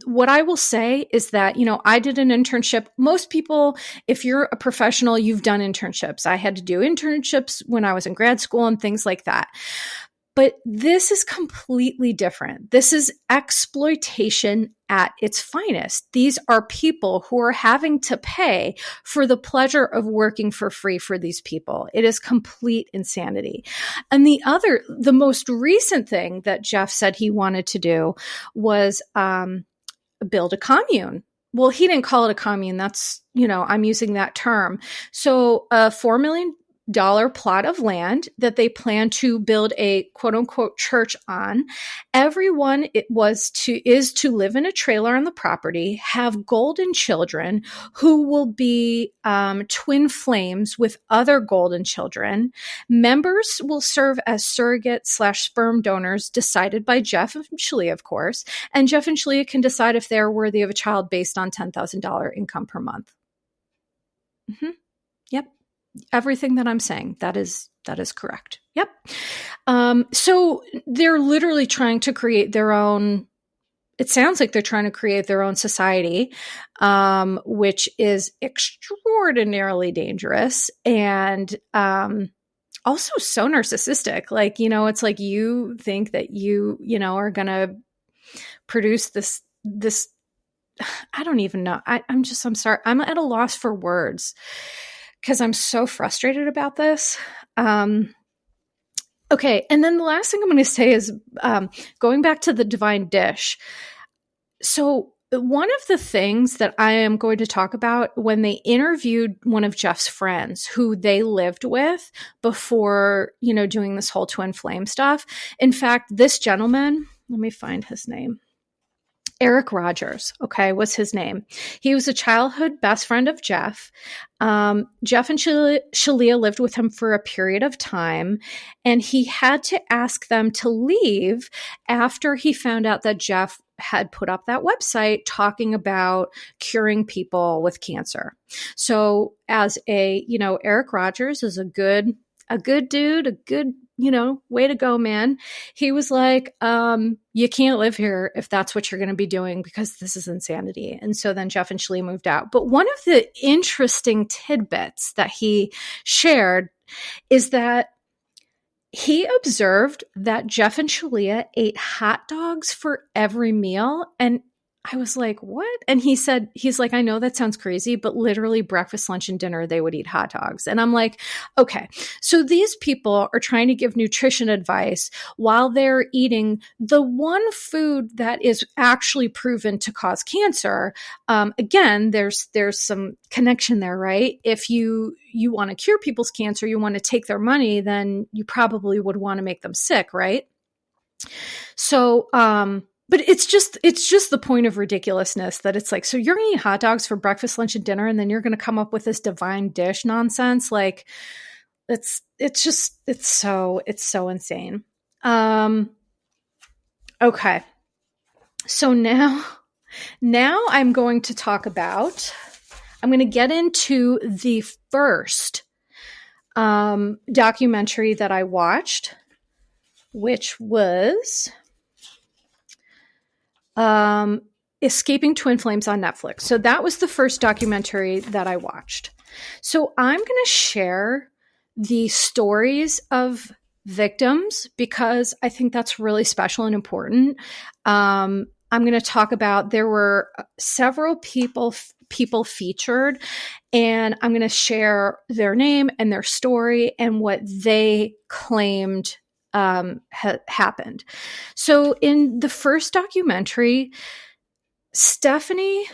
What I will say is that, I did an internship. Most people, if you're a professional, you've done internships. I had to do internships when I was in grad school and things like that. But this is completely different. This is exploitation at its finest. These are people who are having to pay for the pleasure of working for free for these people. It is complete insanity. And the most recent thing that Jeff said he wanted to do was build a commune. Well, he didn't call it a commune. That's, I'm using that term. So a $4 million plot of land that they plan to build a quote unquote church on. Everyone is to live in a trailer on the property, have golden children who will be twin flames with other golden children. Members will serve as surrogate/sperm donors decided by Jeff and Shaleia, of course. And Jeff and Shaleia can decide if they're worthy of a child based on $10,000 income per month. Mm-hmm. Yep. Everything that I'm saying, that is correct. Yep. So they're literally trying to create their own, it sounds like they're trying to create their own society, which is extraordinarily dangerous and also so narcissistic. Like, it's like you think that you are going to produce this, I don't even know. I'm sorry. I'm at a loss for words, because I'm so frustrated about this. Okay, and then the last thing I'm going to say is going back to the divine dish. So one of the things that I am going to talk about when they interviewed one of Jeff's friends who they lived with before, doing this whole twin flame stuff. In fact, this gentleman, let me find his name. Eric Rogers, was his name. He was a childhood best friend of Jeff. Jeff and Shaleia lived with him for a period of time, and he had to ask them to leave after he found out that Jeff had put up that website talking about curing people with cancer. So as Eric Rogers is a good dude, a good, way to go, man. He was like, you can't live here if that's what you're going to be doing, because this is insanity. And so then Jeff and Shaleia moved out. But one of the interesting tidbits that he shared is that he observed that Jeff and Shaleia ate hot dogs for every meal. And I was like, what? And he's like, I know that sounds crazy, but literally breakfast, lunch, and dinner, they would eat hot dogs. And I'm like, okay, so these people are trying to give nutrition advice while they're eating the one food that is actually proven to cause cancer. Again, there's some connection there, right? If you want to cure people's cancer, you want to take their money, then you probably would want to make them sick, right? So, but it's just the point of ridiculousn's that it's like, so you're going to eat hot dogs for breakfast, lunch, and dinner, and then you're going to come up with this divine dish nonsense. Like, it's so insane. Okay. So now I'm going to get into the first documentary that I watched, which was Escaping Twin Flames on Netflix. So that was the first documentary that I watched. So I'm going to share the stories of victims because I think that's really special and important. I'm going to talk about, there were several people featured, and I'm going to share their name and their story and what they claimed happened. So in the first documentary, Stephanie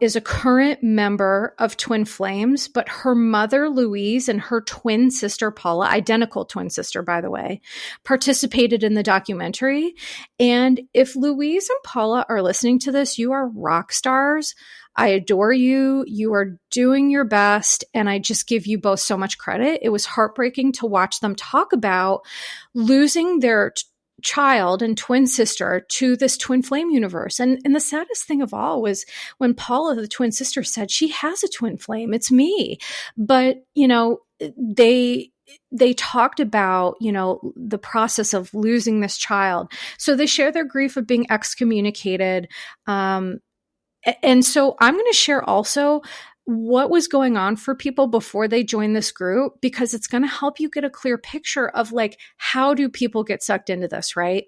is a current member of Twin Flames, but her mother, Louise, and her twin sister, Paula, identical twin sister, by the way, participated in the documentary. And if Louise and Paula are listening to this, you are rock stars. I adore you. You are doing your best. And I just give you both so much credit. It was heartbreaking to watch them talk about losing their child and twin sister to this twin flame universe. And the saddest thing of all was when Paula, the twin sister, said, she has a twin flame. It's me. But, they talked about, the process of losing this child. So they share their grief of being excommunicated. And so I'm going to share also what was going on for people before they joined this group, because it's going to help you get a clear picture of like, how do people get sucked into this, right?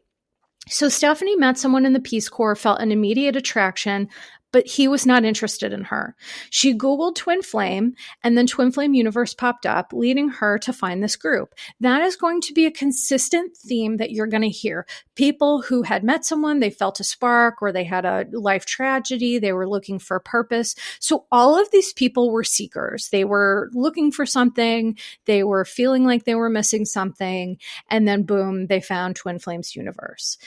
So Stephanie met someone in the Peace Corps, felt an immediate attraction, but he was not interested in her. She Googled Twin Flame, and then Twin Flame Universe popped up, leading her to find this group. That is going to be a consistent theme that you're going to hear. People who had met someone, they felt a spark, or they had a life tragedy, they were looking for a purpose. So all of these people were seekers. They were looking for something, they were feeling like they were missing something, and then boom, they found Twin Flames Universe.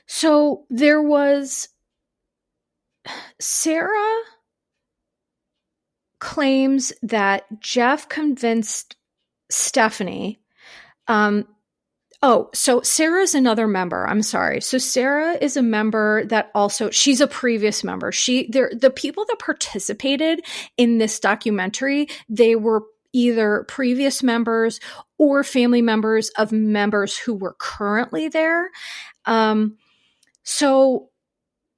So there was, Sarah claims that Jeff convinced Stephanie. So Sarah's another member. I'm sorry. So Sarah is a member that also, she's a previous member. The people that participated in this documentary, they were either previous members or family members of members who were currently there. So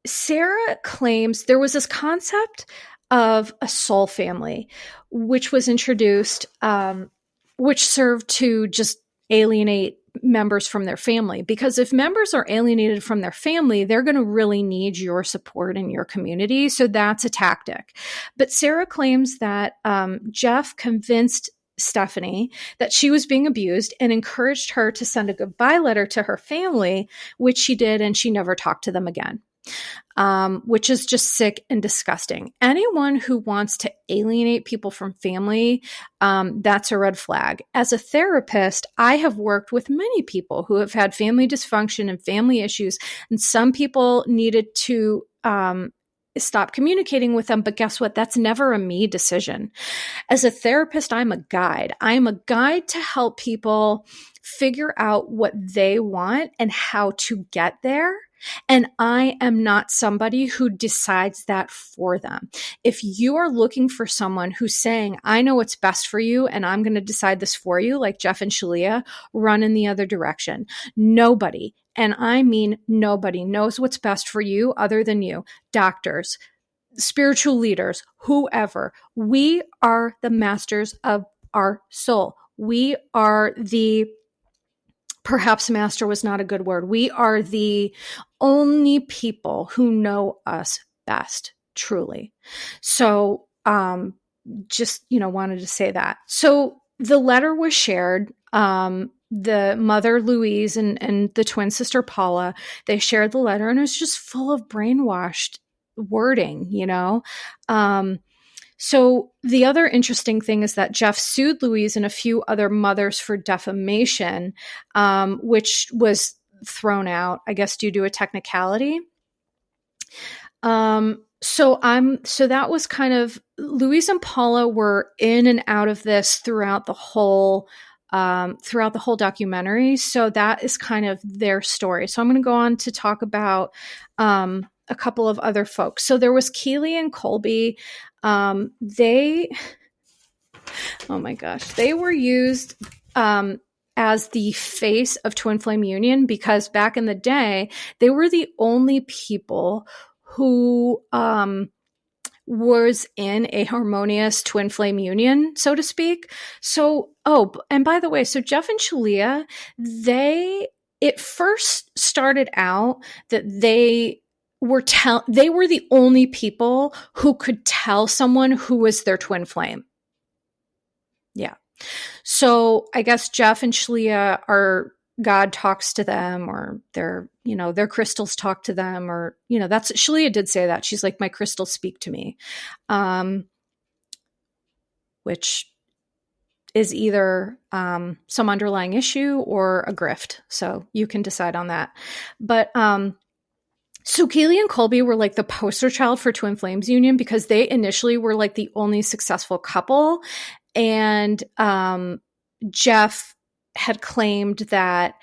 Sarah claims there was this concept of a soul family, which was introduced, which served to just alienate members from their family. Because if members are alienated from their family, they're going to really need your support in your community. So that's a tactic. But Sarah claims that Jeff convinced Stephanie that she was being abused and encouraged her to send a goodbye letter to her family, which she did, and she never talked to them again, which is just sick and disgusting. Anyone who wants to alienate people from family, that's a red flag. As a therapist, I have worked with many people who have had family dysfunction and family issues, and some people needed to stop communicating with them. But guess what? That's never a me decision. As a therapist, I'm a guide. I'm a guide to help people figure out what they want and how to get there. And I am not somebody who decides that for them. If you are looking for someone who's saying, I know what's best for you and I'm going to decide this for you, like Jeff and Shaleia, run in the other direction. Nobody, and I mean nobody, knows what's best for you other than you. Doctors, spiritual leaders, whoever. We are the masters of our soul. We are perhaps master was not a good word. We are the only people who know us best, truly. So just, wanted to say that. So the letter was shared. The mother, Louise, and the twin sister, Paula, they shared the letter, and it was just full of brainwashed wording, So the other interesting thing is that Jeff sued Louise and a few other mothers for defamation, which was thrown out, I guess, due to a technicality. So that was kind of, Louise and Paula were in and out of this throughout the whole documentary. So that is kind of their story. So I'm going to go on to talk about a couple of other folks. So there was Keely and Colby. They were used as the face of Twin Flame Union because back in the day, they were the only people who was in a harmonious twin flame union, so to speak. So, and by the way, so Jeff and Shaleia, it first started out that they were the only people who could tell someone who was their twin flame. Yeah. So I guess Jeff and Shaleia God talks to them, or their crystals talk to them, or, that's, Shaleia did say that. She's like, my crystals speak to me, which is either some underlying issue or a grift. So you can decide on that. But so Keely and Colby were like the poster child for Twin Flames Union because they initially were like the only successful couple. And Jeff had claimed that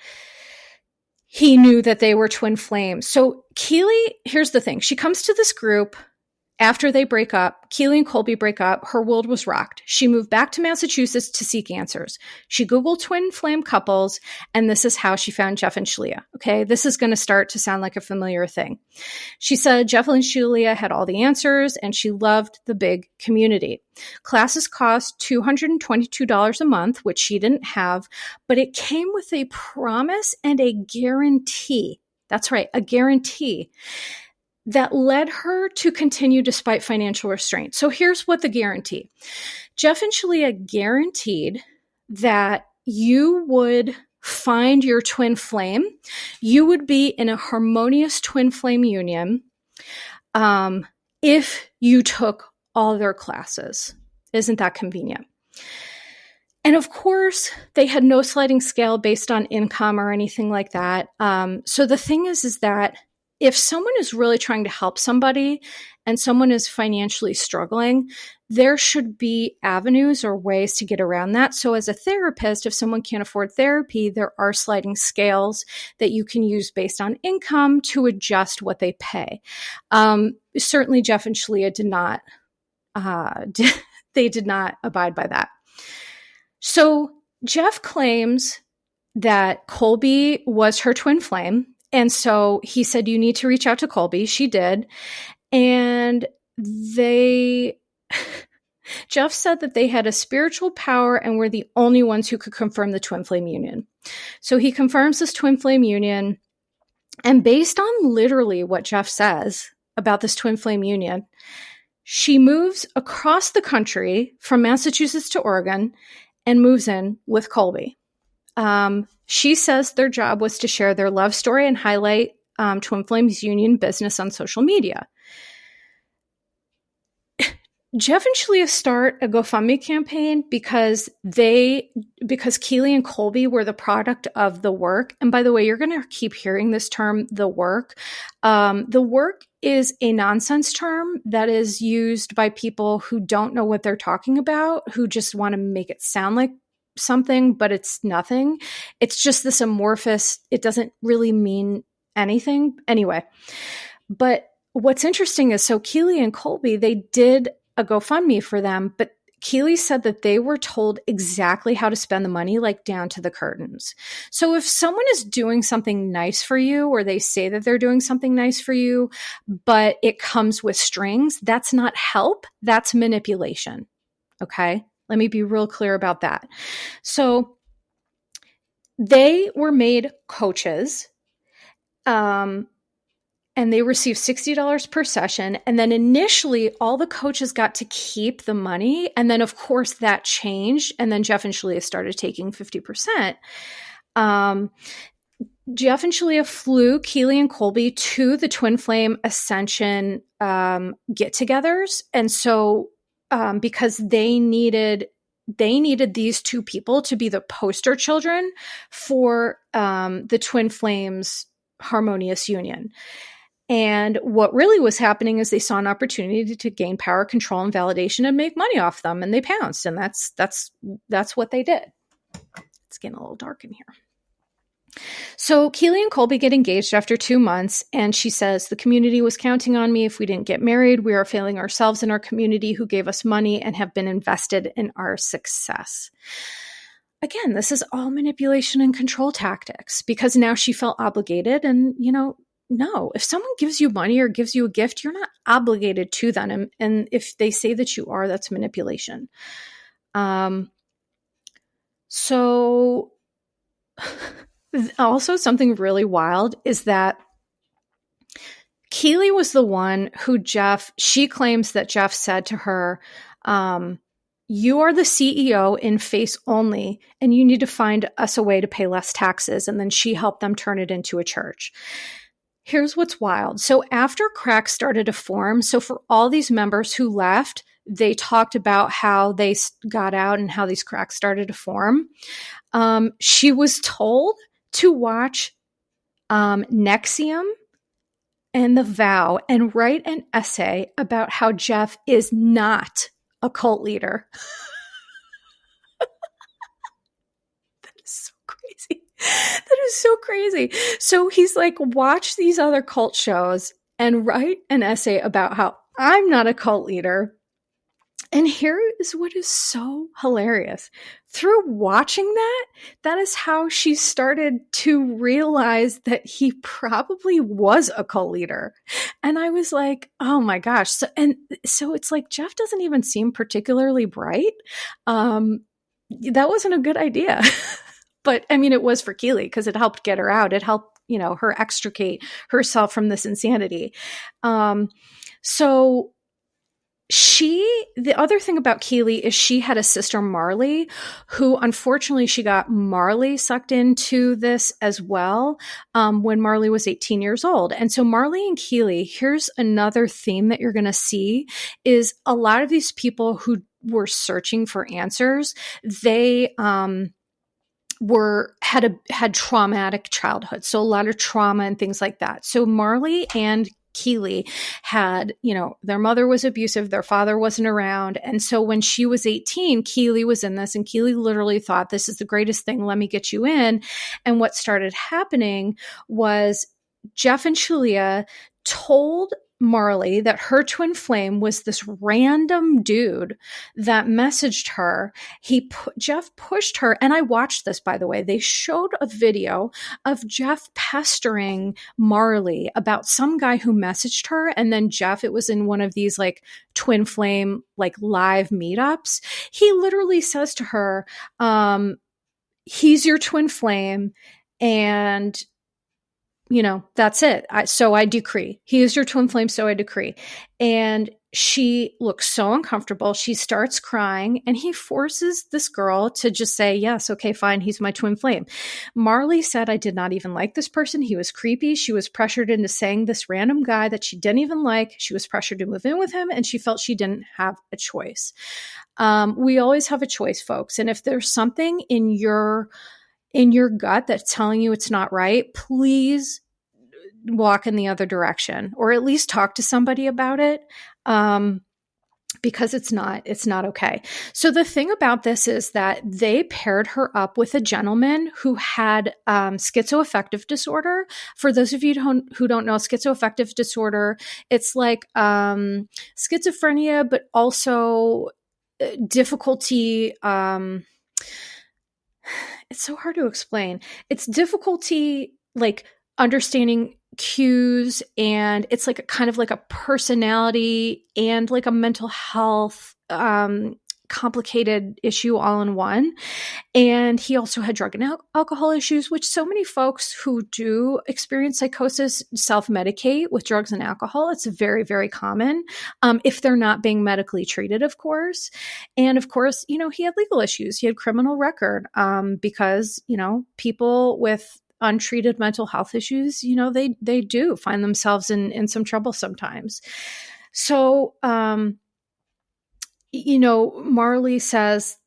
he knew that they were twin flames. So Keely, here's the thing. She comes to this group After they break up, Keely and Colby break up, her world was rocked. She moved back to Massachusetts to seek answers. She Googled twin flame couples, and this is how she found Jeff and Shaleia. Okay, this is going to start to sound like a familiar thing. She said Jeff and Shaleia had all the answers, and she loved the big community. Classes cost $222 a month, which she didn't have, but it came with a promise and a guarantee. That's right, a guarantee that led her to continue despite financial restraint. So here's what the guarantee. Jeff and Shaleia guaranteed that you would find your twin flame. You would be in a harmonious twin flame union if you took all their classes. Isn't that convenient? And of course, they had no sliding scale based on income or anything like that. So the thing is that if someone is really trying to help somebody and someone is financially struggling, there should be avenues or ways to get around that. So as a therapist, if someone can't afford therapy, there are sliding scales that you can use based on income to adjust what they pay. Certainly Jeff and Shaleia did not, they did not abide by that. So Jeff claims that Colby was her twin flame. And so he said, you need to reach out to Colby. She did. And Jeff said that they had a spiritual power and were the only ones who could confirm the twin flame union. So he confirms this twin flame union. And based on literally what Jeff says about this twin flame union, she moves across the country from Massachusetts to Oregon and moves in with Colby. She says their job was to share their love story and highlight Twin Flames Union business on social media. Jeff and Shaleia start a GoFundMe campaign because Keely and Colby were the product of the work. And by the way, you're going to keep hearing this term, the work. The work is a nonsense term that is used by people who don't know what they're talking about, who just want to make it sound like something, but it's nothing. It's just this amorphous, it doesn't really mean anything. Anyway, but what's interesting is, so Keely and Colby, they did a GoFundMe for them, but Keely said that they were told exactly how to spend the money, like down to the curtains. So if someone is doing something nice for you, or they say that they're doing something nice for you, but it comes with strings, that's not help, that's manipulation. Okay? Let me be real clear about that. So they were made coaches, and they received $60 per session. And then initially, all the coaches got to keep the money. And then, of course, that changed. And then Jeff and Shaleia started taking 50%. Jeff and Shaleia flew Keely and Colby to the Twin Flame Ascension get-togethers. And so because they needed these two people to be the poster children for the Twin Flames harmonious union. And what really was happening is they saw an opportunity to gain power, control, and validation and make money off them. And they pounced. And that's what they did. It's getting a little dark in here. So Keely and Colby get engaged after 2 months, and she says, the community was counting on me. If we didn't get married, we are failing ourselves and our community who gave us money and have been invested in our success. Again, this is all manipulation and control tactics, because now she felt obligated. And, no, if someone gives you money or gives you a gift, you're not obligated to them. And if they say that you are, that's manipulation. So also something really wild is that Keely was the one who she claims that Jeff said to her, you are the CEO in face only, and you need to find us a way to pay less taxes. And then she helped them turn it into a church. Here's what's wild. So after cracks started to form, so for all these members who left, they talked about how they got out and how these cracks started to form. She was told to watch Nexium and The Vow and write an essay about how Jeff is not a cult leader. That is so crazy. That is so crazy. So he's like, watch these other cult shows and write an essay about how I'm not a cult leader. And here is what is so hilarious. Through watching that, that is how she started to realize that he probably was a cult leader. And I was like, oh my gosh. So it's like Jeff doesn't even seem particularly bright. That wasn't a good idea. But I mean, it was for Keely because it helped get her out. It helped, her extricate herself from this insanity. So the other thing about Keely is she had a sister, Marley, who unfortunately she got Marley sucked into this as well when Marley was 18 years old. And so Marley and Keely, here's another theme that you're going to see is a lot of these people who were searching for answers, they had traumatic childhood. So a lot of trauma and things like that. So Marley and Keely had, their mother was abusive, their father wasn't around. And so when she was 18, Keely was in this, and Keely literally thought, this is the greatest thing, let me get you in. And what started happening was Jeff and Shaleia told Marley that her twin flame was this random dude that messaged her. Jeff pushed her, and I watched this, by the way. They showed a video of Jeff pestering Marley about some guy who messaged her, and then Jeff, it was in one of these like twin flame like live meetups. He literally says to her, he's your twin flame, and that's it. So I decree. He is your twin flame, so I decree. And she looks so uncomfortable. She starts crying, and he forces this girl to just say, yes, okay, fine, he's my twin flame. Marley said, I did not even like this person. He was creepy. She was pressured into saying this random guy that she didn't even like. She was pressured to move in with him, and she felt she didn't have a choice. We always have a choice, folks. And if there's something in your gut that's telling you it's not right, please walk in the other direction, or at least talk to somebody about it. Because it's not okay. So the thing about this is that they paired her up with a gentleman who had schizoaffective disorder. For those of you who don't know, schizoaffective disorder, it's like schizophrenia, but also difficulty. It's so hard to explain. It's difficulty like understanding cues, and it's like a kind of like a personality and like a mental health complicated issue all in one. And he also had drug and alcohol issues, which so many folks who do experience psychosis self-medicate with drugs and alcohol. It's very, very common if they're not being medically treated, of course. And of course, he had legal issues. He had criminal record because, people with untreated mental health issues, they do find themselves in some trouble sometimes. So, Marley says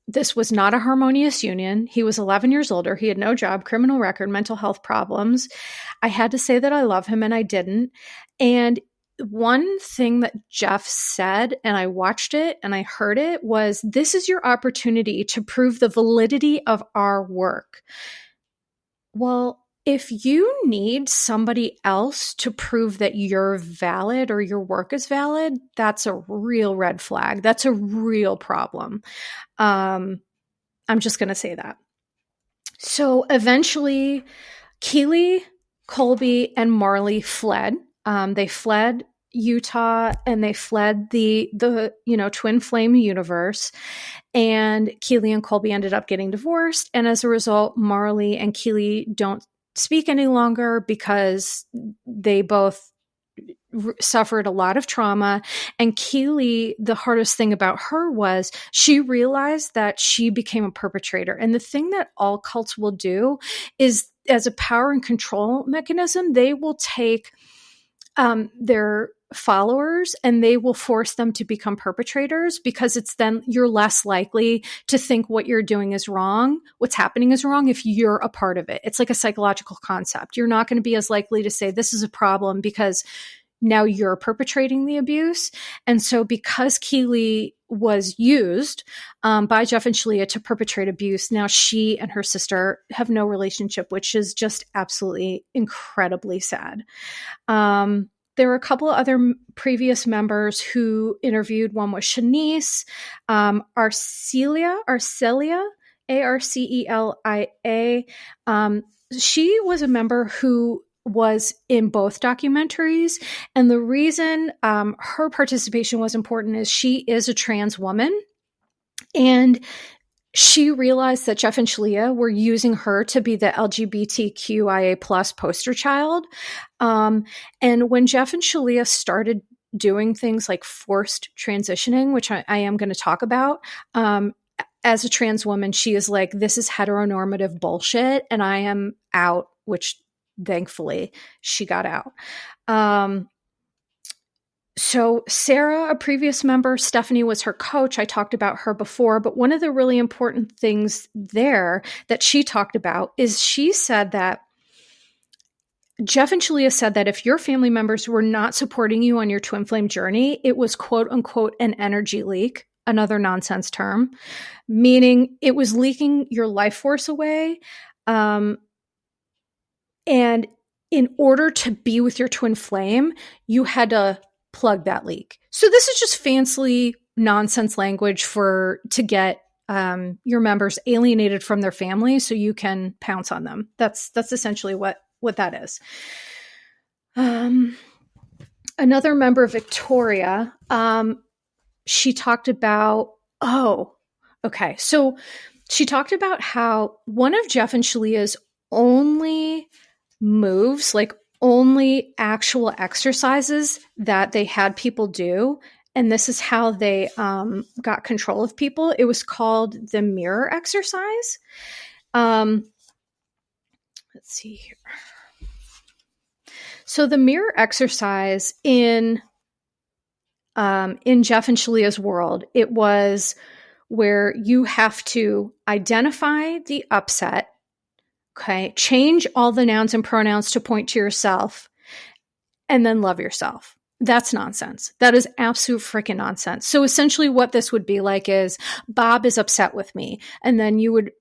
this was not a harmonious union. He was 11 years older. He had no job, criminal record, mental health problems. I had to say that I love him, and I didn't. And one thing that Jeff said, and I watched it and I heard it, was, this is your opportunity to prove the validity of our work. Well, if you need somebody else to prove that you're valid or your work is valid, that's a real red flag. That's a real problem. I'm just going to say that. So eventually, Keely, Colby, and Marley fled. They fled Utah, and they fled the twin flame universe. And Keely and Colby ended up getting divorced. And as a result, Marley and Keely don't speak any longer because they both suffered a lot of trauma. And Keely, the hardest thing about her was she realized that she became a perpetrator. And the thing that all cults will do is, as a power and control mechanism, they will take their followers and they will force them to become perpetrators, because it's then you're less likely to think what you're doing is wrong, what's happening is wrong, if you're a part of it. It's like a psychological concept. You're not going to be as likely to say this is a problem because now you're perpetrating the abuse. And so because Keely was used by Jeff and Shaleia to perpetrate abuse, now she and her sister have no relationship, which is just absolutely incredibly sad. there were a couple of other previous members who interviewed. One was Shanice, Arcelia, Arcelia. She was a member who was in both documentaries. And the reason her participation was important is she is a trans woman. And she realized that Jeff and Shaleia were using her to be the LGBTQIA plus poster child. And when Jeff and Shaleia started doing things like forced transitioning, which I am going to talk about, as a trans woman, she is like, this is heteronormative bullshit, and I am out, which thankfully she got out. So Sarah, a previous member, Stephanie was her coach. I talked about her before, but one of the really important things there that she talked about is she said that Jeff and Shaleia said that if your family members were not supporting you on your twin flame journey, it was quote unquote an energy leak, another nonsense term, meaning it was leaking your life force away. And in order to be with your twin flame, you had to plug that leak. So this is just fancy nonsense language to get your members alienated from their family so you can pounce on them. That's essentially what that is. Another member, Victoria, she talked about, so she talked about how one of Jeff and Shaleia's only moves, like only actual exercises that they had people do, and this is how they got control of people. It was called the mirror exercise. Let's see here. So the mirror exercise in Jeff and Shaleia's world, it was where you have to identify the upset. Okay, change all the nouns and pronouns to point to yourself, and then love yourself. That's nonsense. That is absolute freaking nonsense. So essentially what this would be like is Bob is upset with me. And then you would,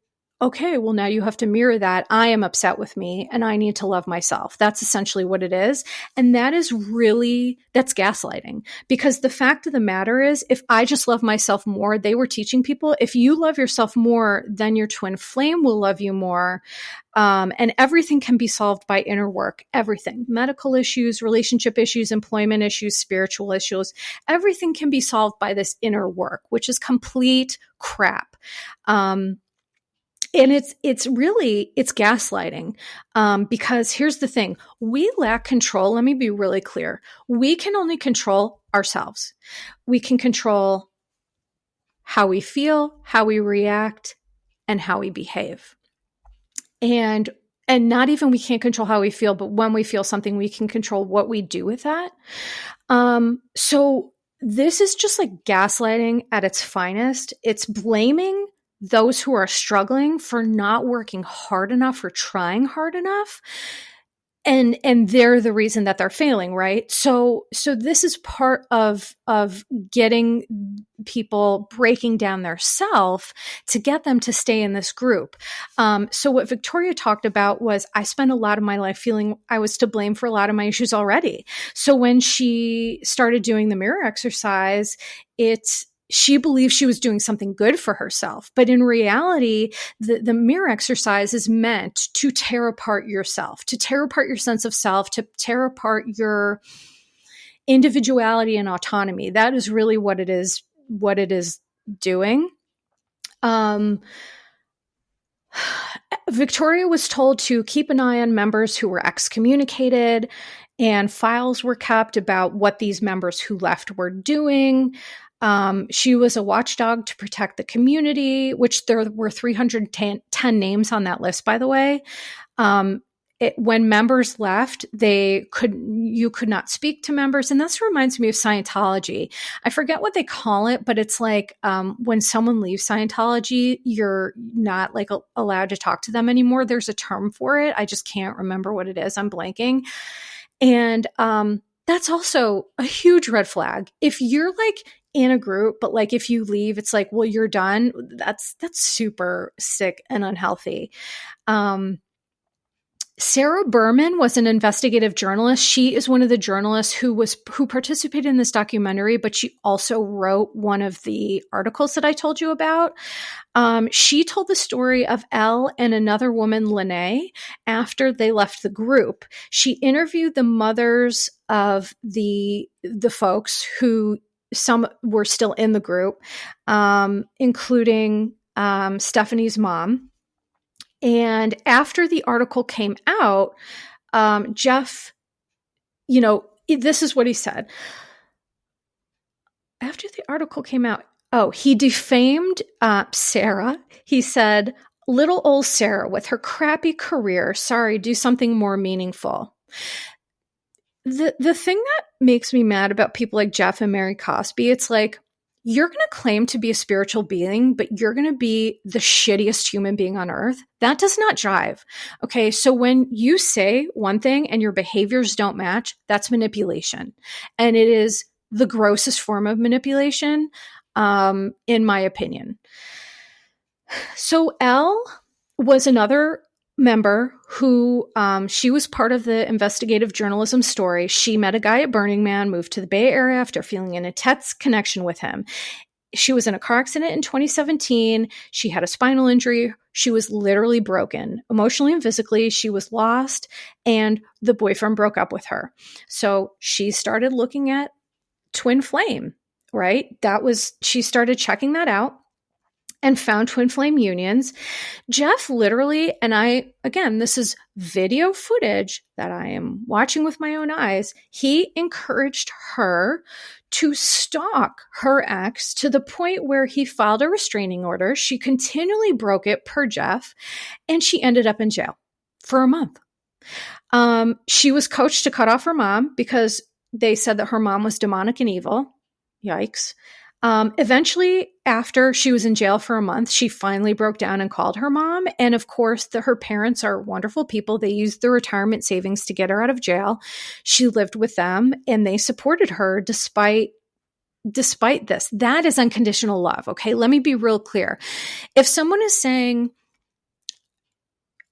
okay, well now you have to mirror that. I am upset with me and I need to love myself. That's essentially what it is. And that's gaslighting, because the fact of the matter is, if I just love myself more, they were teaching people, if you love yourself more, then your twin flame will love you more. And everything can be solved by inner work. Everything, medical issues, relationship issues, employment issues, spiritual issues, everything can be solved by this inner work, which is complete crap. And it's gaslighting, because here's the thing. We lack control. Let me be really clear. We can only control ourselves. We can control how we feel, how we react, and how we behave. And not even we can't control how we feel, but when we feel something, we can control what we do with that. So this is just like gaslighting at its finest. It's blaming those who are struggling for not working hard enough or trying hard enough. And they're the reason that they're failing, right? So this is part of getting people breaking down their self to get them to stay in this group. So what Victoria talked about was, I spent a lot of my life feeling I was to blame for a lot of my issues already. So when she started doing the mirror exercise, she believed she was doing something good for herself. But in reality, the mirror exercise is meant to tear apart yourself, to tear apart your sense of self, to tear apart your individuality and autonomy. That is really what it is doing. Victoria was told to keep an eye on members who were excommunicated, and files were kept about what these members who left were doing. She was a watchdog to protect the community, which there were 310 names on that list, by the way. When members left, you could not speak to members. And this reminds me of Scientology. I forget what they call it, but it's like, when someone leaves Scientology, you're not like allowed to talk to them anymore. There's a term for it. I just can't remember what it is. I'm blanking. And, that's also a huge red flag. If you're like in a group, but like if you leave, it's like, well, you're done. That's super sick and unhealthy. Sarah Berman was an investigative journalist. She is one of the journalists who participated in this documentary, but she also wrote one of the articles that I told you about. She told the story of Elle and another woman, Lene, after they left the group. She interviewed the mothers of the folks who some were still in the group, including Stephanie's mom. And after the article came out, Jeff, this is what he said. After the article came out, he defamed Sarah. He said, little old Sarah with her crappy career. Sorry, do something more meaningful. The thing that makes me mad about people like Jeff and Mary Cosby, it's like, you're going to claim to be a spiritual being, but you're going to be the shittiest human being on earth. That does not jive. Okay. So when you say one thing and your behaviors don't match, that's manipulation. And it is the grossest form of manipulation, in my opinion. So Elle was another member who, she was part of the investigative journalism story. She met a guy at Burning Man, moved to the Bay Area after feeling an intense connection with him. She was in a car accident in 2017. She had a spinal injury. She was literally broken emotionally and physically. She was lost, and the boyfriend broke up with her. So she started looking at twin flame, right? She started checking that out and found twin flame unions. Jeff literally, and this is video footage that I am watching with my own eyes. He encouraged her to stalk her ex to the point where he filed a restraining order. She continually broke it, per Jeff, and she ended up in jail for a month. She was coached to cut off her mom because they said that her mom was demonic and evil. Yikes. Eventually, after she was in jail for a month, she finally broke down and called her mom. And of course, her parents are wonderful people. They used their retirement savings to get her out of jail. She lived with them and they supported her despite this. That is unconditional love. Okay. Let me be real clear. If someone is saying,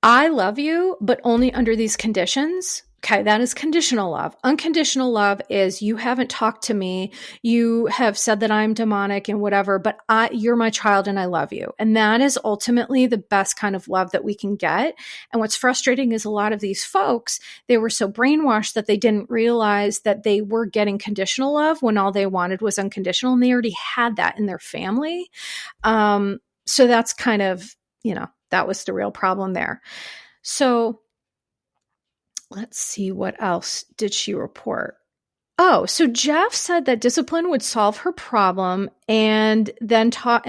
I love you, but only under these conditions, okay, that is conditional love. Unconditional love is you haven't talked to me. You have said that I'm demonic and whatever, but you're my child and I love you. And that is ultimately the best kind of love that we can get. And what's frustrating is a lot of these folks, they were so brainwashed that they didn't realize that they were getting conditional love when all they wanted was unconditional, and they already had that in their family. So that's kind of, that was the real problem there. So let's see, what else did she report? Oh, so Jeff said that discipline would solve her problem, and then talked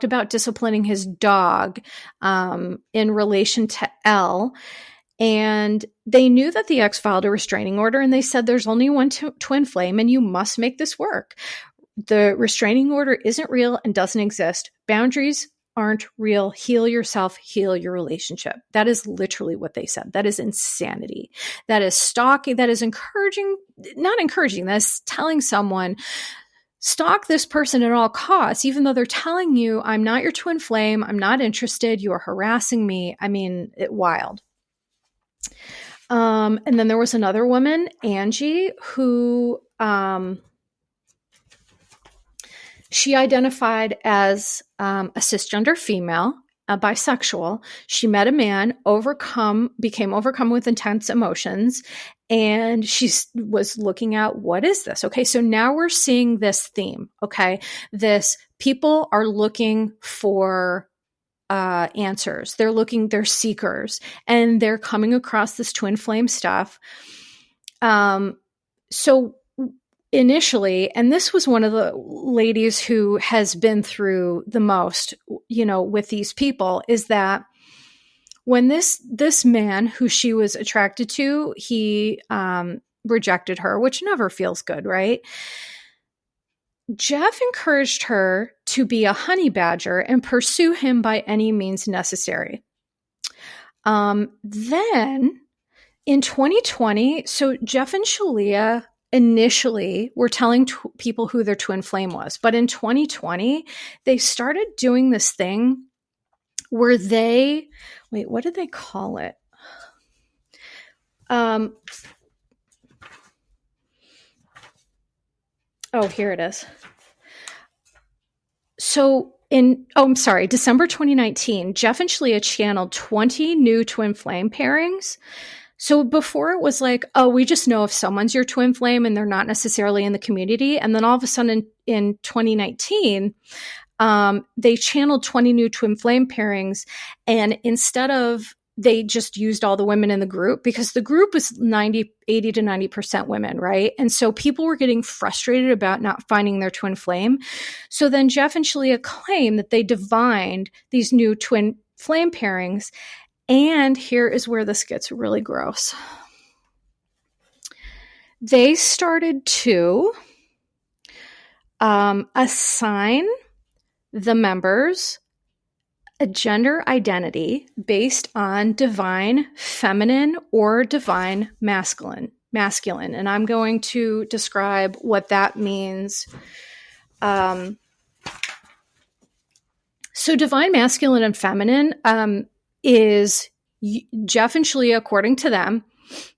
about disciplining his dog in relation to Elle. And they knew that the ex filed a restraining order, and they said there's only one twin flame and you must make this work. The restraining order isn't real and doesn't exist. Boundaries aren't real. Heal yourself, heal your relationship. That is literally what they said. That is insanity. That is stalking. That is not encouraging. That's telling someone, stalk this person at all costs, even though they're telling you, I'm not your twin flame. I'm not interested. You are harassing me. I mean, wild. And then there was another woman, Angie, who, she identified as a cisgender female, bisexual. She met a man, became overcome with intense emotions, and she was looking at, what is this? Okay, so now we're seeing this theme. Okay, people are looking for answers. They're seekers, and they're coming across this twin flame stuff. So initially, and this was one of the ladies who has been through the most, with these people, is that when this man who she was attracted to, he rejected her, which never feels good, right? Jeff encouraged her to be a honey badger and pursue him by any means necessary. Then in 2020, so Jeff and Shaleia initially were telling people who their twin flame was. But in 2020, they started doing this thing where what did they call it? Here it is. So December 2019, Jeff and Shaleia channeled 20 new twin flame pairings. So before it was like, oh, we just know if someone's your twin flame and they're not necessarily in the community. And then all of a sudden in 2019, they channeled 20 new twin flame pairings. And instead of, they just used all the women in the group, because the group was 80 to 90% women, right? And so people were getting frustrated about not finding their twin flame. So then Jeff and Shaleia claim that they divined these new twin flame pairings. And here is where this gets really gross. They started to assign the members a gender identity based on divine feminine or divine masculine. And I'm going to describe what that means. So divine masculine and feminine is Jeff and Shaleia, according to them,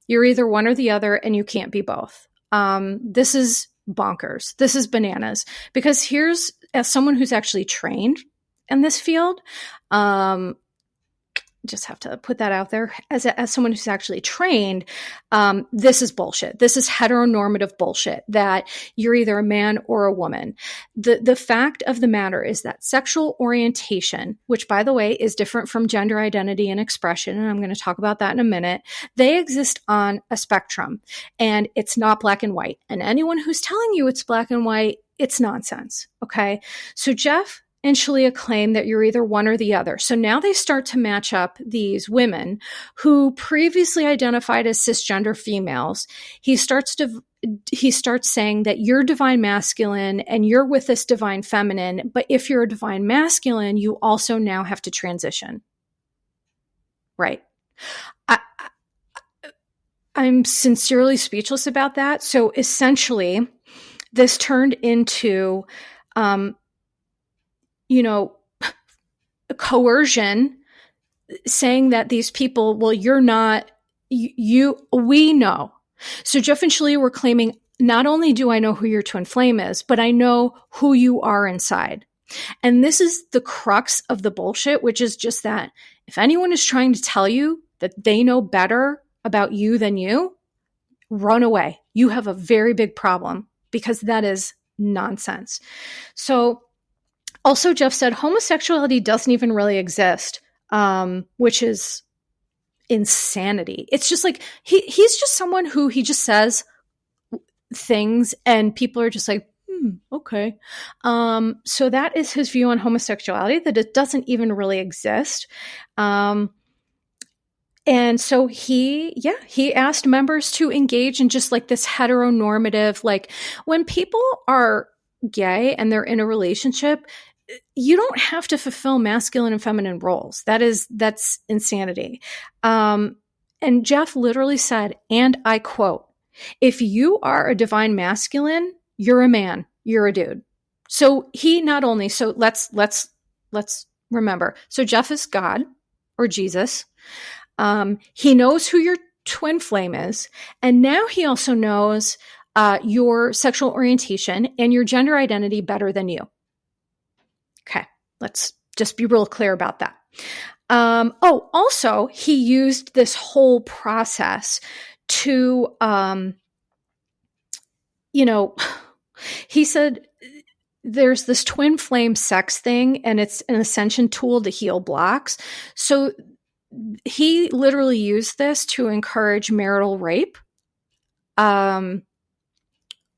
you're either one or the other and you can't be both. This is bonkers. This is bananas. Because here's, as someone who's actually trained in this field, just have to put that out there, as someone who's actually trained, this is bullshit. This is heteronormative bullshit, that you're either a man or a woman. The fact of the matter is that sexual orientation, which by the way is different from gender identity and expression, and I'm going to talk about that in a minute, they exist on a spectrum, and it's not black and white. And anyone who's telling you it's black and white, it's nonsense. Okay. So Jeff and Shaleia claim that you're either one or the other. So now they start to match up these women who previously identified as cisgender females. He starts saying that you're divine masculine and you're with this divine feminine. But if you're a divine masculine, you also now have to transition. Right. I'm sincerely speechless about that. So essentially, this turned into, coercion, saying that these people, well, you're not, we know. So Jeff and Shaleia were claiming, not only do I know who your twin flame is, but I know who you are inside. And this is the crux of the bullshit, which is just that if anyone is trying to tell you that they know better about you than you, run away. You have a very big problem, because that is nonsense. So also, Jeff said homosexuality doesn't even really exist, which is insanity. It's just like, he's just someone who he just says things and people are just like, okay. So that is his view on homosexuality, that it doesn't even really exist. And so he asked members to engage in just like this heteronormative, like when people are gay and they're in a relationship, you don't have to fulfill masculine and feminine roles. That's insanity. And Jeff literally said, and I quote, if you are a divine masculine, you're a man, you're a dude. So he not only, so let's remember. So Jeff is God or Jesus. He knows who your twin flame is. And now he also knows your sexual orientation and your gender identity better than you. Okay, let's just be real clear about that. Also, he used this whole process to, he said there's this twin flame sex thing, and it's an ascension tool to heal blocks. So he literally used this to encourage marital rape,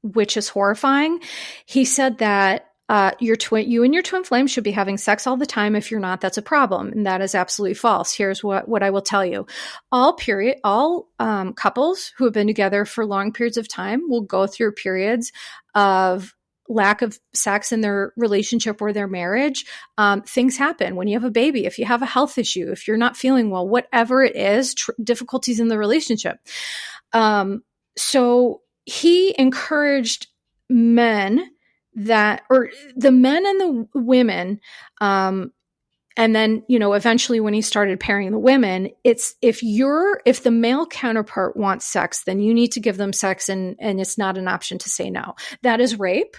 which is horrifying. He said that you and your twin flame should be having sex all the time. If you're not, that's a problem. And that is absolutely false. Here's what I will tell you. All couples who have been together for long periods of time will go through periods of lack of sex in their relationship or their marriage. Things happen when you have a baby, if you have a health issue, if you're not feeling well, whatever it is, difficulties in the relationship. So he encouraged men or the men and the women, And then, eventually when he started pairing the women, it's if the male counterpart wants sex, then you need to give them sex, and it's not an option to say no. That is rape.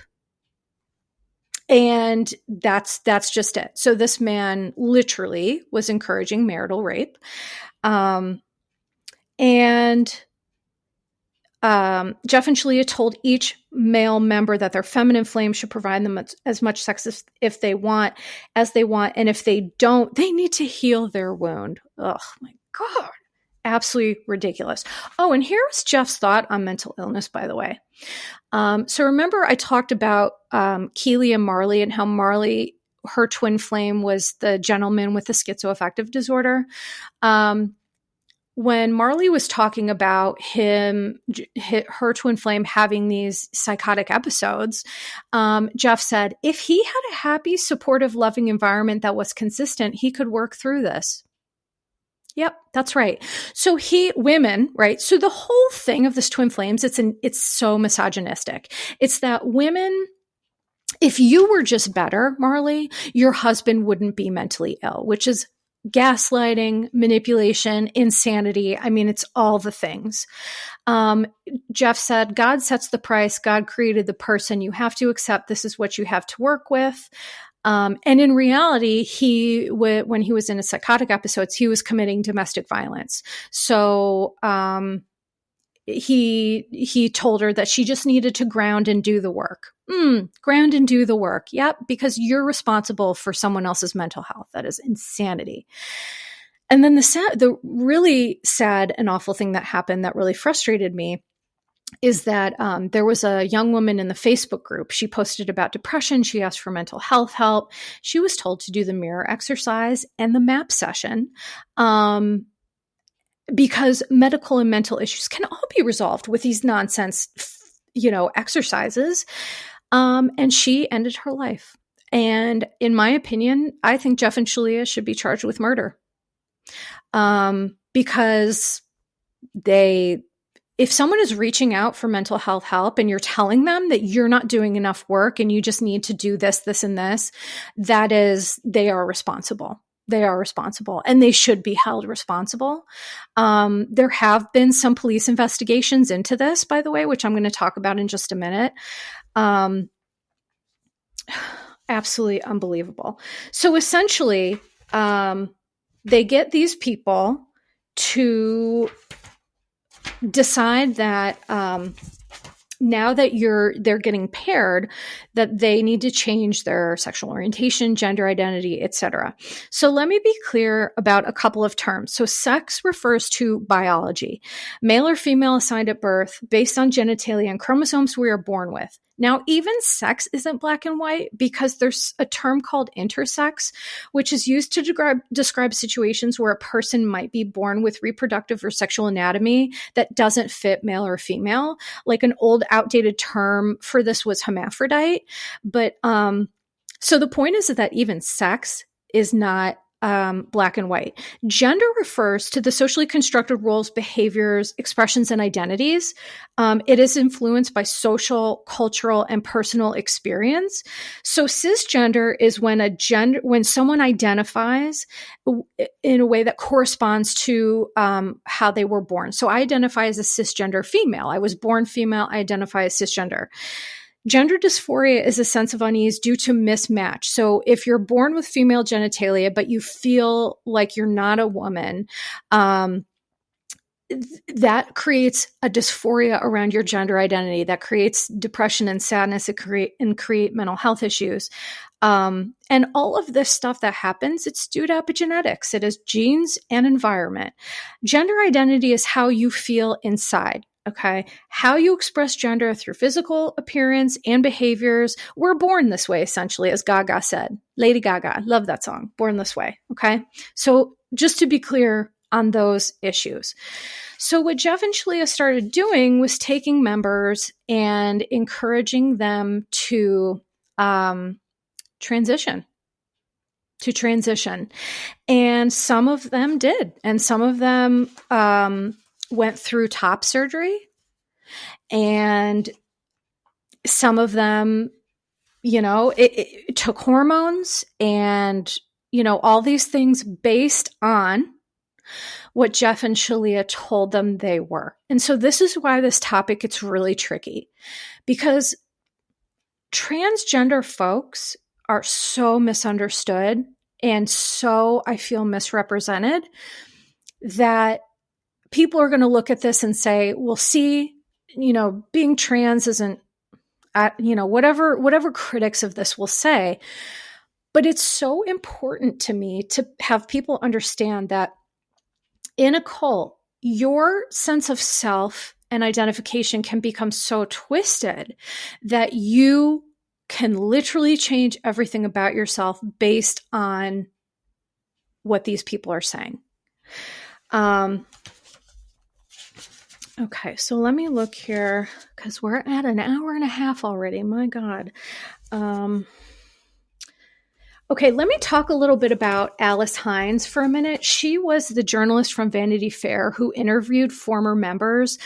And that's just it. So this man literally was encouraging marital rape. Jeff and Shaleia told each male member that their feminine flame should provide them as much sex as they want. And if they don't, they need to heal their wound. Oh my God. Absolutely ridiculous. Oh, and here's Jeff's thought on mental illness, by the way. So remember I talked about Keely and Marley, and how Marley, her twin flame, was the gentleman with the schizoaffective disorder. When Marley was talking about her twin flame having these psychotic episodes, Jeff said, if he had a happy, supportive, loving environment that was consistent, he could work through this. Yep, that's right. So women, right? So the whole thing of this twin flames, it's so misogynistic. It's that women, if you were just better, Marley, your husband wouldn't be mentally ill, which is gaslighting, manipulation, insanity. I mean, it's all the things. Jeff said, God sets the price. God created the person. You have to accept this is what you have to work with. And in reality, when he was in his psychotic episodes, he was committing domestic violence. So, he told her that she just needed to ground and do the work. Ground and do the work. Yep, because you're responsible for someone else's mental health. That is insanity. And then the really sad and awful thing that happened that really frustrated me is that there was a young woman in the Facebook group. She posted about depression. She asked for mental health help. She was told to do the mirror exercise and the MAP session. Because medical and mental issues can all be resolved with these nonsense, exercises. And she ended her life. And in my opinion, I think Jeff and Shaleia should be charged with murder. Because if someone is reaching out for mental health help and you're telling them that you're not doing enough work and you just need to do this, this, and this, they are responsible. They are responsible, and they should be held responsible. There have been some police investigations into this, by the way, which I'm going to talk about in just a minute. Absolutely unbelievable. So essentially, they get these people to decide that now that they're getting paired, that they need to change their sexual orientation, gender identity, etc. So let me be clear about a couple of terms. So sex refers to biology, male or female assigned at birth based on genitalia and chromosomes we are born with. Now, even sex isn't black and white because there's a term called intersex, which is used to describe situations where a person might be born with reproductive or sexual anatomy that doesn't fit male or female. Like an old outdated term for this was hermaphrodite. But so the point is that even sex is not black and white. Gender refers to the socially constructed roles, behaviors, expressions, and identities. It is influenced by social, cultural, and personal experience. So cisgender is when someone identifies in a way that corresponds to how they were born. So I identify as a cisgender female. I was born female. I identify as cisgender. Gender dysphoria is a sense of unease due to mismatch. So if you're born with female genitalia, but you feel like you're not a woman, that creates a dysphoria around your gender identity. That creates depression and sadness. It create mental health issues. And all of this stuff that happens, it's due to epigenetics. It is genes and environment. Gender identity is how you feel inside. Okay. How you express gender through physical appearance and behaviors. We're born this way, essentially, as Gaga said. Lady Gaga. Love that song. Born this way. Okay. So just to be clear on those issues. So what Jeff and Shaleia started doing was taking members and encouraging them to transition. And some of them did. And some of them went through top surgery, and some of them, it took hormones, and all these things based on what Jeff and Shaleia told them they were. And so this is why this topic gets really tricky, because transgender folks are so misunderstood and so, I feel, misrepresented that people are going to look at this and say, well, see, being trans isn't, whatever critics of this will say. But it's so important to me to have people understand that in a cult, your sense of self and identification can become so twisted that you can literally change everything about yourself based on what these people are saying. Okay, so let me look here because we're at an hour and a half already. My God. Okay, let me talk a little bit about Alice Hines for a minute. She was the journalist from Vanity Fair who interviewed former members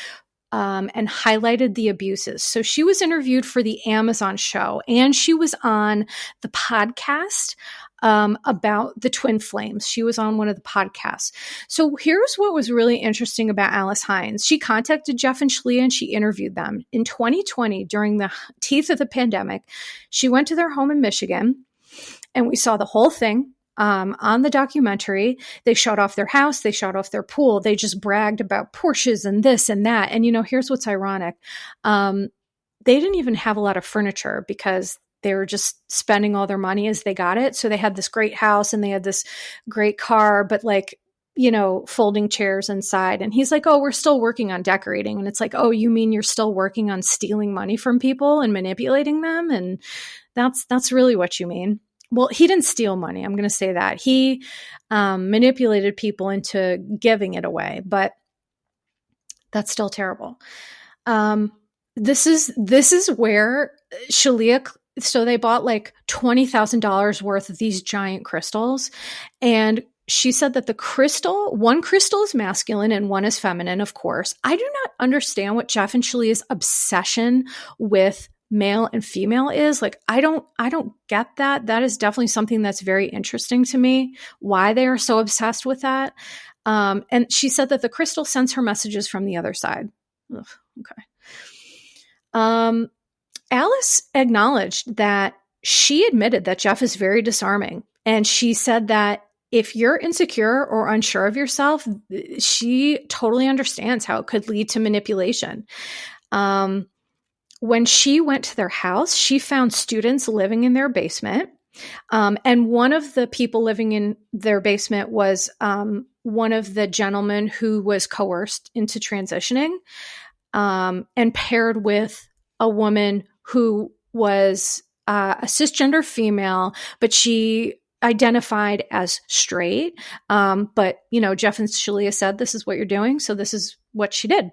and highlighted the abuses. So she was interviewed for the Amazon show, and she was on the podcast about the twin flames. She was on one of the podcasts. So here's what was really interesting about Alice Hines. She contacted Jeff and Shaleia and she interviewed them. In 2020, during the teeth of the pandemic, she went to their home in Michigan, and we saw the whole thing. On the documentary. They showed off their house. They showed off their pool. They just bragged about Porsches and this and that. And, here's what's ironic. They didn't even have a lot of furniture because they were just spending all their money as they got it. So they had this great house and they had this great car, but folding chairs inside. And he's like, oh, we're still working on decorating. And it's like, oh, you mean you're still working on stealing money from people and manipulating them? And that's really what you mean. Well, he didn't steal money. I'm going to say that. He manipulated people into giving it away, but that's still terrible. This is where Shaleia, so they bought like $20,000 worth of these giant crystals. And she said that one crystal is masculine and one is feminine, of course. I do not understand what Jeff and Shaleia's obsession with male and female is. Like, I don't get that. That is definitely something that's very interesting to me, why they are so obsessed with that. And she said that the crystal sends her messages from the other side. Ugh, okay. Alice acknowledged that she admitted that Jeff is very disarming. And she said that if you're insecure or unsure of yourself, she totally understands how it could lead to manipulation. When she went to their house, she found students living in their basement. And one of the people living in their basement was one of the gentlemen who was coerced into transitioning, and paired with a woman who was a cisgender female, but she identified as straight. But, Jeff and Shaleia said, this is what you're doing. So this is what she did.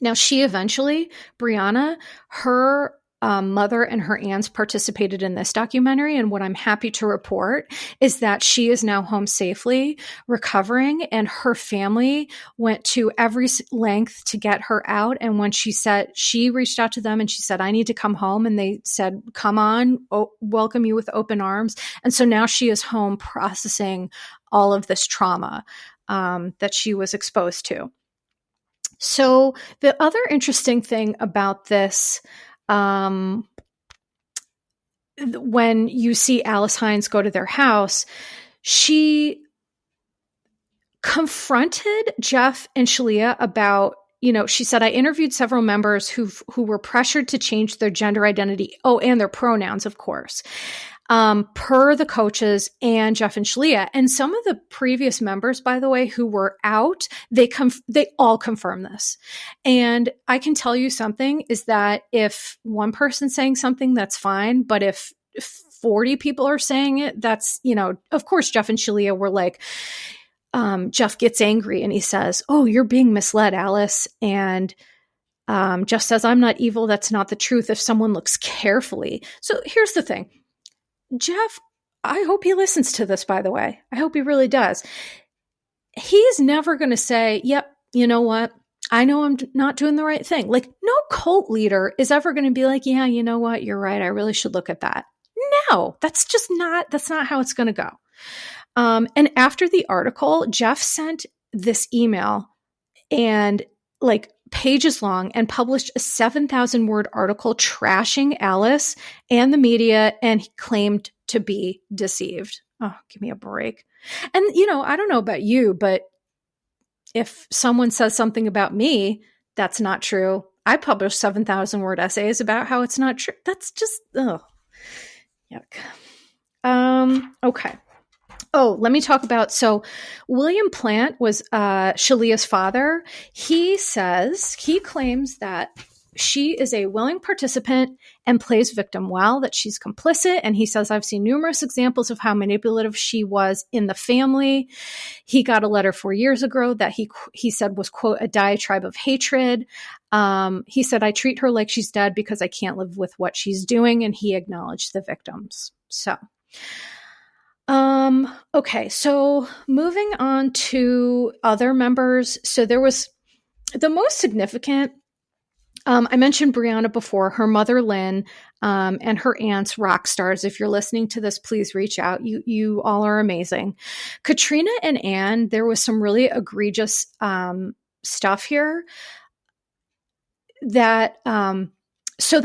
Now, she eventually, Brianna, her mother and her aunts participated in this documentary. And what I'm happy to report is that she is now home safely, recovering, and her family went to every length to get her out. And when she reached out to them and she said, I need to come home. And they said, come on, welcome you with open arms. And so now she is home processing all of this trauma that she was exposed to. So the other interesting thing about this, when you see Alice Hines go to their house, she confronted Jeff and Shaleia about, she said, I interviewed several members who were pressured to change their gender identity. Oh, and their pronouns, of course. Per the coaches and Jeff and Shaleia. And some of the previous members, by the way, who were out, they all confirm this. And I can tell you something is that if one person's saying something, that's fine. But if 40 people are saying it, that's, of course, Jeff and Shaleia were like, Jeff gets angry and he says, oh, you're being misled, Alice. And Jeff says, I'm not evil. That's not the truth if someone looks carefully. So here's the thing. Jeff, I hope he listens to this, by the way. I hope he really does. He's never going to say, yep, you know what? I know I'm not doing the right thing. Like, no cult leader is ever going to be like, yeah, you know what? You're right. I really should look at that. No, that's not how it's going to go. And after the article, Jeff sent this email and like pages long and published a 7,000 word article trashing Alice and the media, and he claimed to be deceived. Oh, give me a break. And, I don't know about you, but if someone says something about me that's not true, I publish 7,000 word essays about how it's not true. That's just, yuck. Okay. Oh, let me talk about, so William Plant was Shaleia's father. He claims that she is a willing participant and plays victim well, that she's complicit. And he says, I've seen numerous examples of how manipulative she was in the family. He got a letter 4 years ago that he said was, quote, a diatribe of hatred. He said, I treat her like she's dead because I can't live with what she's doing. And he acknowledged the victims. So, okay. So moving on to other members. So there was the most significant, I mentioned Brianna before, her mother, Lynn, and her aunts, rock stars. If you're listening to this, please reach out. You all are amazing. Katrina and Anne, there was some really egregious, stuff here that, so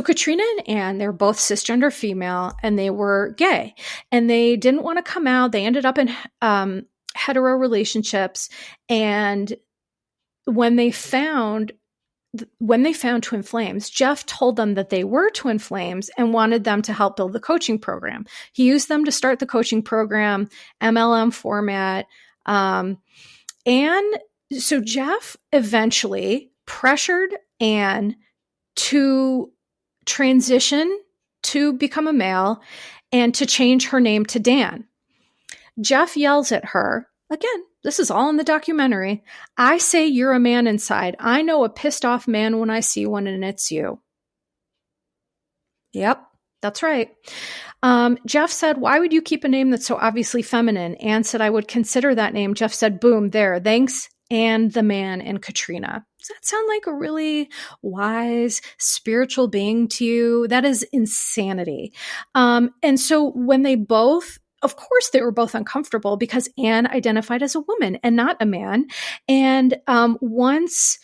Katrina and Anne, they're both cisgender female and they were gay and they didn't want to come out. They ended up in, hetero relationships. And when they found Twin Flames, Jeff told them that they were Twin Flames and wanted them to help build the coaching program. He used them to start the coaching program, MLM format. And so Jeff eventually pressured Anne to transition to become a male and to change her name to Dan. Jeff yells at her, again, this is all in the documentary, I say you're a man inside. I know a pissed off man when I see one, and it's you. Yep, that's right. Jeff said, why would you keep a name that's so obviously feminine? Anne said, I would consider that name. Jeff said, boom, there, thanks, and the man and Katrina. Does that sound like a really wise, spiritual being to you? That is insanity. And so when they both, of course, they were both uncomfortable because Anne identified as a woman and not a man. And once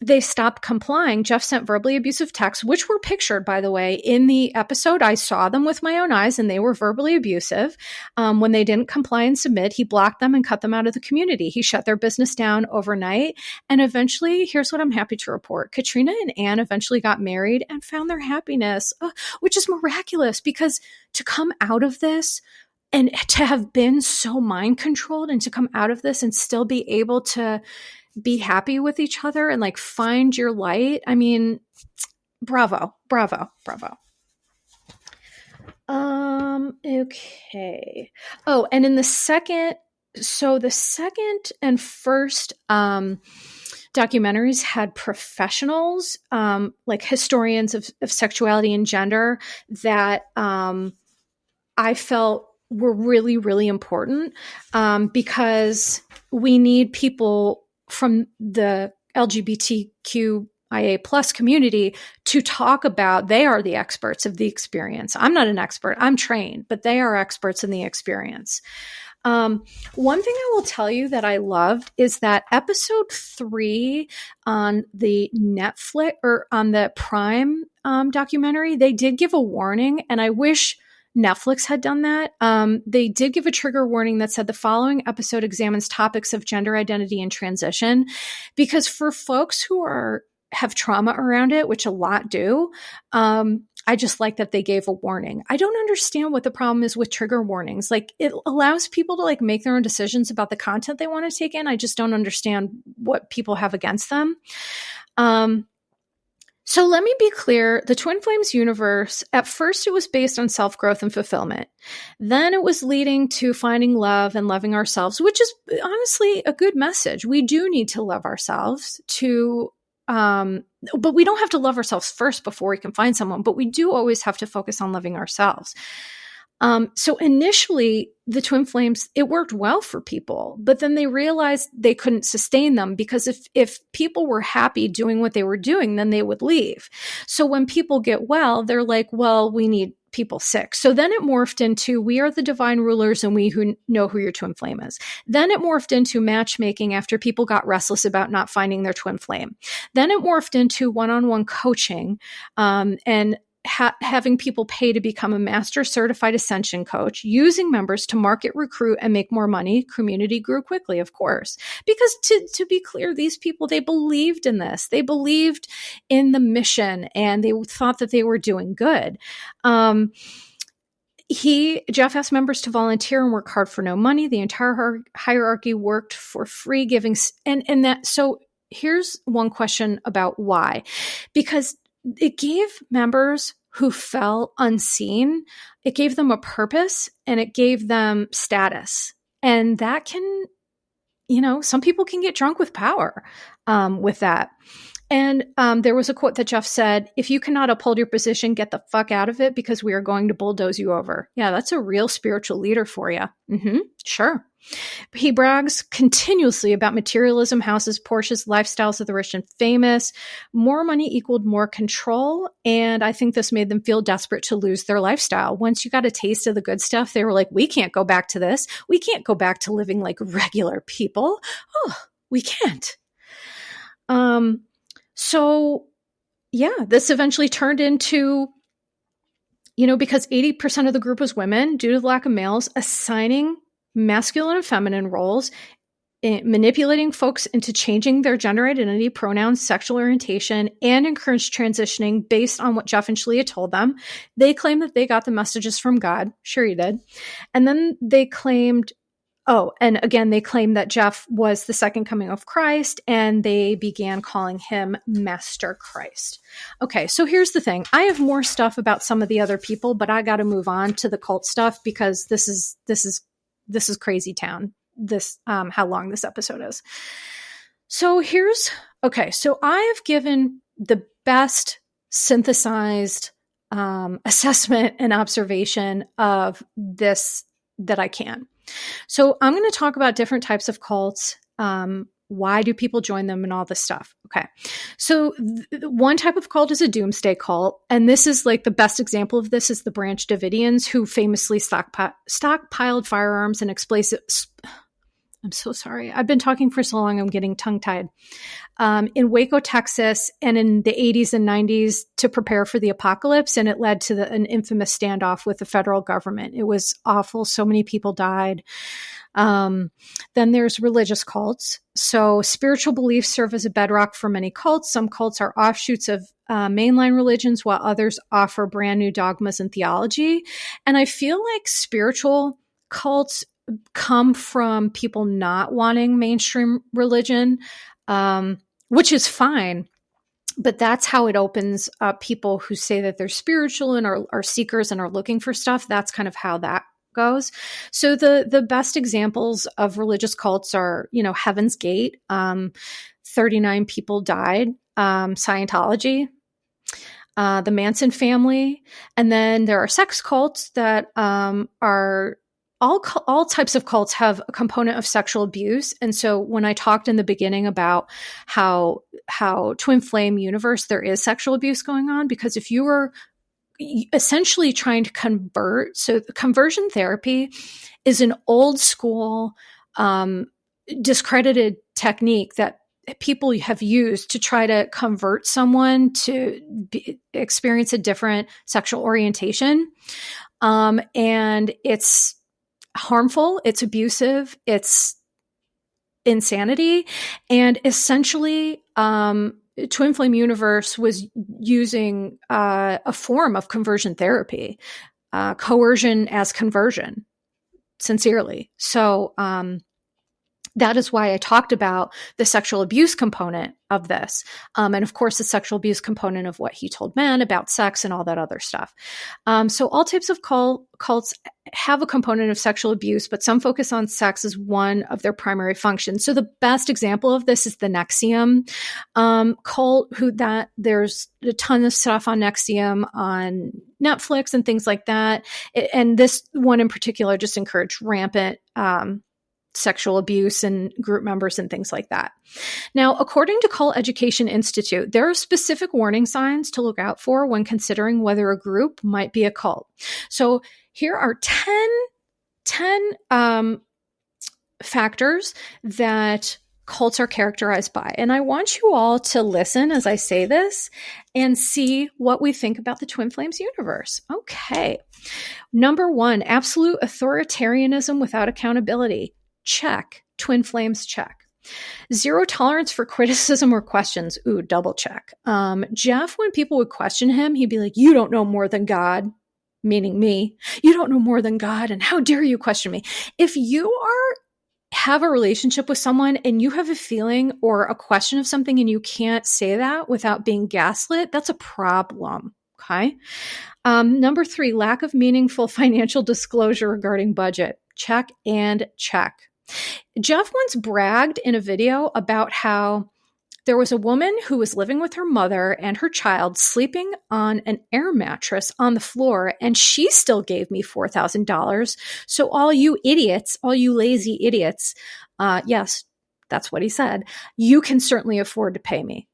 they stopped complying, Jeff sent verbally abusive texts, which were pictured, by the way, in the episode. I saw them with my own eyes, and they were verbally abusive. When they didn't comply and submit, he blocked them and cut them out of the community. He shut their business down overnight. And eventually, here's what I'm happy to report. Katrina and Anne eventually got married and found their happiness, which is miraculous, because to come out of this and to have been so mind controlled and to come out of this and still be able to be happy with each other and like find your light. I mean, bravo, bravo, bravo. Okay. Oh, and in the second and first, documentaries had professionals, like historians of sexuality and gender that, I felt were really, really important, because we need people from the LGBTQIA plus community to talk about, they are the experts of the experience. I'm not an expert, I'm trained, but they are experts in the experience. One thing I will tell you that I loved is that episode 3 on the Netflix or on the Prime documentary, they did give a warning, and I wish Netflix had done that. They did give a trigger warning that said the following episode examines topics of gender identity and transition, because for folks who have trauma around it, which a lot do, I just like that they gave a warning. I don't understand what the problem is with trigger warnings. Like, it allows people to like make their own decisions about the content they want to take in. I just don't understand what people have against them. So let me be clear, the Twin Flames universe, at first it was based on self-growth and fulfillment. Then it was leading to finding love and loving ourselves, which is honestly a good message. We do need to love ourselves but we don't have to love ourselves first before we can find someone, but we do always have to focus on loving ourselves. So initially, the twin flames, it worked well for people, but then they realized they couldn't sustain them, because if people were happy doing what they were doing, then they would leave. So when people get well, they're like, well, we need people sick. So then it morphed into, we are the divine rulers and we who know who your twin flame is. Then it morphed into matchmaking after people got restless about not finding their twin flame. Then it morphed into one-on-one coaching, and having people pay to become a master certified ascension coach, using members to market, recruit, and make more money. Community grew quickly, of course, because to be clear, these people, they believed in this. They believed in the mission, and they thought that they were doing good. Jeff asked members to volunteer and work hard for no money. The entire hierarchy worked for free, giving, and that. So here's one question about why, because it gave members who felt unseen, it gave them a purpose, and it gave them status. And that can, some people can get drunk with power with that. And there was a quote that Jeff said, if you cannot uphold your position, get the fuck out of it, because we are going to bulldoze you over. Yeah, that's a real spiritual leader for you. Sure. He brags continuously about materialism, houses, Porsches, lifestyles of the rich and famous. More money equaled more control. And I think this made them feel desperate to lose their lifestyle. Once you got a taste of the good stuff, they were like, we can't go back to this. We can't go back to living like regular people. Oh, we can't. So yeah, this eventually turned into, because 80% of the group was women, due to the lack of males, assigning masculine and feminine roles, manipulating folks into changing their gender identity, pronouns, sexual orientation, and encouraged transitioning based on what Jeff and Shaleia told them. They claimed that they got the messages from God. Sure, he did. And then they claimed, they claimed that Jeff was the second coming of Christ, and they began calling him Master Christ. Okay, so here's the thing. I have more stuff about some of the other people, but I got to move on to the cult stuff, because this is crazy town. How long this episode is. So so I have given the best synthesized assessment and observation of this that I can. So I'm going to talk about different types of cults. Why do people join them and all this stuff? Okay. So one type of cult is a doomsday cult. And this is like the best example of this is the Branch Davidians, who famously stockpiled firearms and explosives. I'm so sorry. I've been talking for so long, I'm getting tongue-tied. In Waco, Texas, and in the 80s and 90s to prepare for the apocalypse. And it led to an infamous standoff with the federal government. It was awful. So many people died. Then there's religious cults. So spiritual beliefs serve as a bedrock for many cults. Some cults are offshoots of mainline religions, while others offer brand new dogmas and theology. And I feel like spiritual cults come from people not wanting mainstream religion, which is fine. But that's how it opens up people who say that they're spiritual and are seekers and are looking for stuff. That's kind of how that goes. So the best examples of religious cults are, Heaven's Gate, 39 people died, Scientology, the Manson family. And then there are sex cults that are all types of cults have a component of sexual abuse. And so when I talked in the beginning about how twin flame universe, there is sexual abuse going on, because if you were essentially trying to convert, so conversion therapy is an old school, discredited technique that people have used to try to convert someone to experience a different sexual orientation. And it's harmful, it's abusive, it's insanity. And essentially, Twin Flame Universe was using a form of conversion therapy, coercion as conversion, sincerely. So that is why I talked about the sexual abuse component of this. And of course, the sexual abuse component of what he told men about sex and all that other stuff. So all types of cults have a component of sexual abuse, but some focus on sex as one of their primary functions. So the best example of this is the Nexium cult, there's a ton of stuff on Nexium on Netflix and things like that. And this one in particular just encouraged rampant sexual abuse and group members and things like that. Now, according to Cult Education Institute, there are specific warning signs to look out for when considering whether a group might be a cult. So here are 10 factors that cults are characterized by. And I want you all to listen as I say this and see what we think about the Twin Flames universe. Okay. Number 1, absolute authoritarianism without accountability. Check. Twin Flames, check. Zero tolerance for criticism or questions. Ooh, double check. Jeff, when people would question him, he'd be like, you don't know more than God, meaning me. You don't know more than God, and how dare you question me? If you have a relationship with someone and you have a feeling or a question of something and you can't say that without being gaslit, that's a problem. Okay. Number 3, lack of meaningful financial disclosure regarding budget. Check and check. Jeff once bragged in a video about how there was a woman who was living with her mother and her child sleeping on an air mattress on the floor, and she still gave me $4,000. So all you idiots, all you lazy idiots, yes, that's what he said, you can certainly afford to pay me.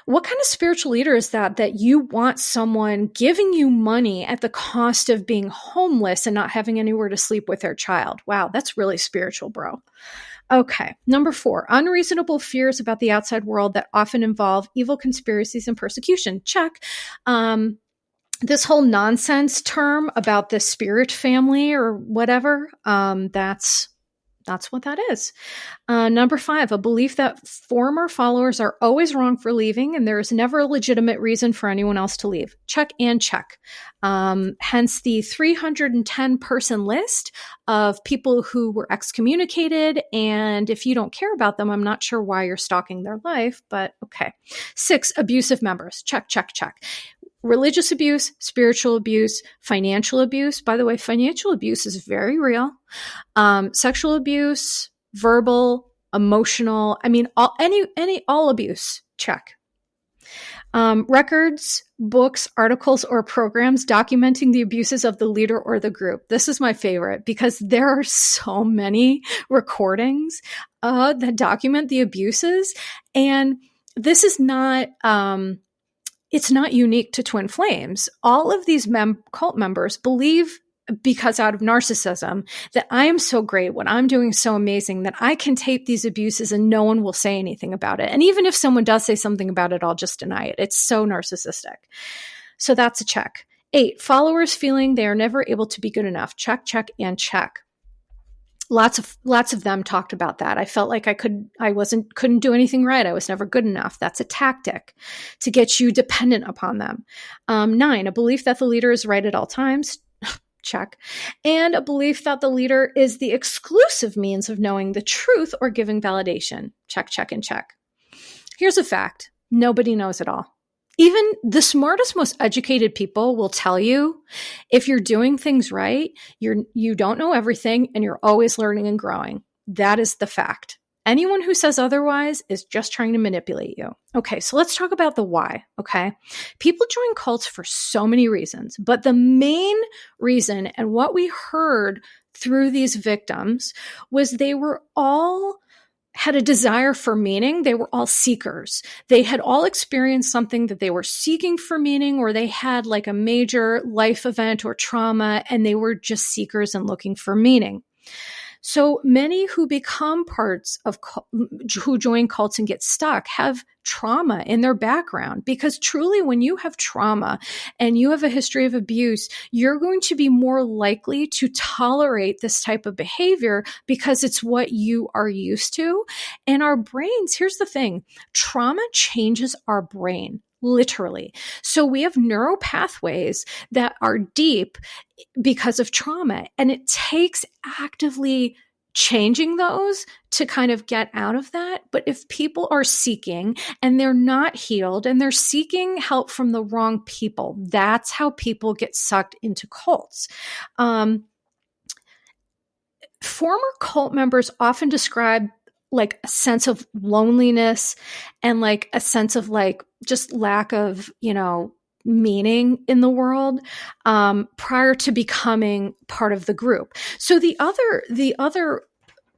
What kind of spiritual leader is that you want someone giving you money at the cost of being homeless and not having anywhere to sleep with their child? Wow, that's really spiritual, bro. Okay. Number 4, unreasonable fears about the outside world that often involve evil conspiracies and persecution. Check. This whole nonsense term about the spirit family or whatever, that's what that is. Number 5, a belief that former followers are always wrong for leaving and there is never a legitimate reason for anyone else to leave. Check and check. Hence the 310 person list of people who were excommunicated. And if you don't care about them, I'm not sure why you're stalking their life, but okay. 6, abusive members. Check, check, check. Religious abuse, spiritual abuse, financial abuse. By the way, financial abuse is very real. Sexual abuse, verbal, emotional. I mean, all abuse. Check. Records, books, articles, or programs documenting the abuses of the leader or the group. This is my favorite because there are so many recordings that document the abuses, and this is not. It's not unique to Twin Flames. All of these cult members believe, because out of narcissism, that I am so great, what I'm doing is so amazing that I can tape these abuses and no one will say anything about it. And even if someone does say something about it, I'll just deny it. It's so narcissistic. So that's a check. 8, followers feeling they are never able to be good enough. Check, check, and check. Lots of them talked about that. I felt like I couldn't do anything right. I was never good enough. That's a tactic to get you dependent upon them. 9, a belief that the leader is right at all times. Check. And a belief that the leader is the exclusive means of knowing the truth or giving validation. Check, check, and check. Here's a fact. Nobody knows it all. Even the most educated people will tell you if you're doing things right, you don't know everything and you're always learning and growing. That is the fact. Anyone who says otherwise is just trying to manipulate you. Okay, so let's talk about the why, okay? People join cults for so many reasons, but the main reason and what we heard through these victims was they were all had a desire for meaning. They were all seekers. They had all experienced something that they were seeking for meaning, or they had like a major life event or trauma, and they were just seekers and looking for meaning. So many who become parts of, who join cults and get stuck have trauma in their background, because truly when you have trauma and you have a history of abuse, you're going to be more likely to tolerate this type of behavior because it's what you are used to. And our brains, here's the thing, trauma changes our brain. Literally. So we have neural pathways that are deep because of trauma, and it takes actively changing those to kind of get out of that. But if people are seeking and they're not healed and they're seeking help from the wrong people, that's how people get sucked into cults. Former cult members often describe like a sense of loneliness and like a sense of like just lack of, meaning in the world prior to becoming part of the group. So the other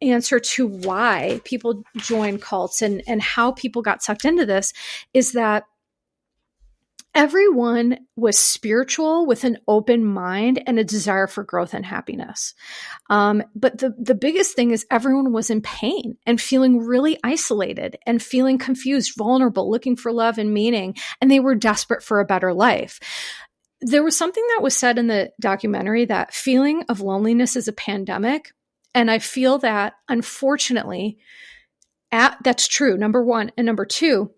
answer to why people join cults and how people got sucked into this is that everyone was spiritual with an open mind and a desire for growth and happiness. But the biggest thing is everyone was in pain and feeling really isolated and feeling confused, vulnerable, looking for love and meaning, and they were desperate for a better life. There was something that was said in the documentary that feeling of loneliness is a pandemic. And I feel that, unfortunately, that's true, number one. And number two,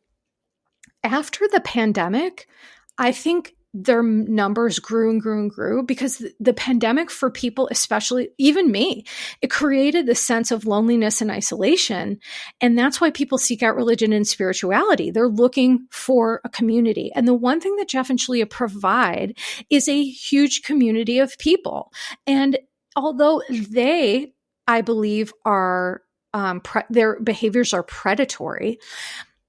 after the pandemic, I think their numbers grew and grew and grew because the pandemic for people, especially even me, it created this sense of loneliness and isolation. And that's why people seek out religion and spirituality. They're looking for a community. And the one thing that Jeff and Shaleia provide is a huge community of people. And although they, I believe, are their behaviors are predatory,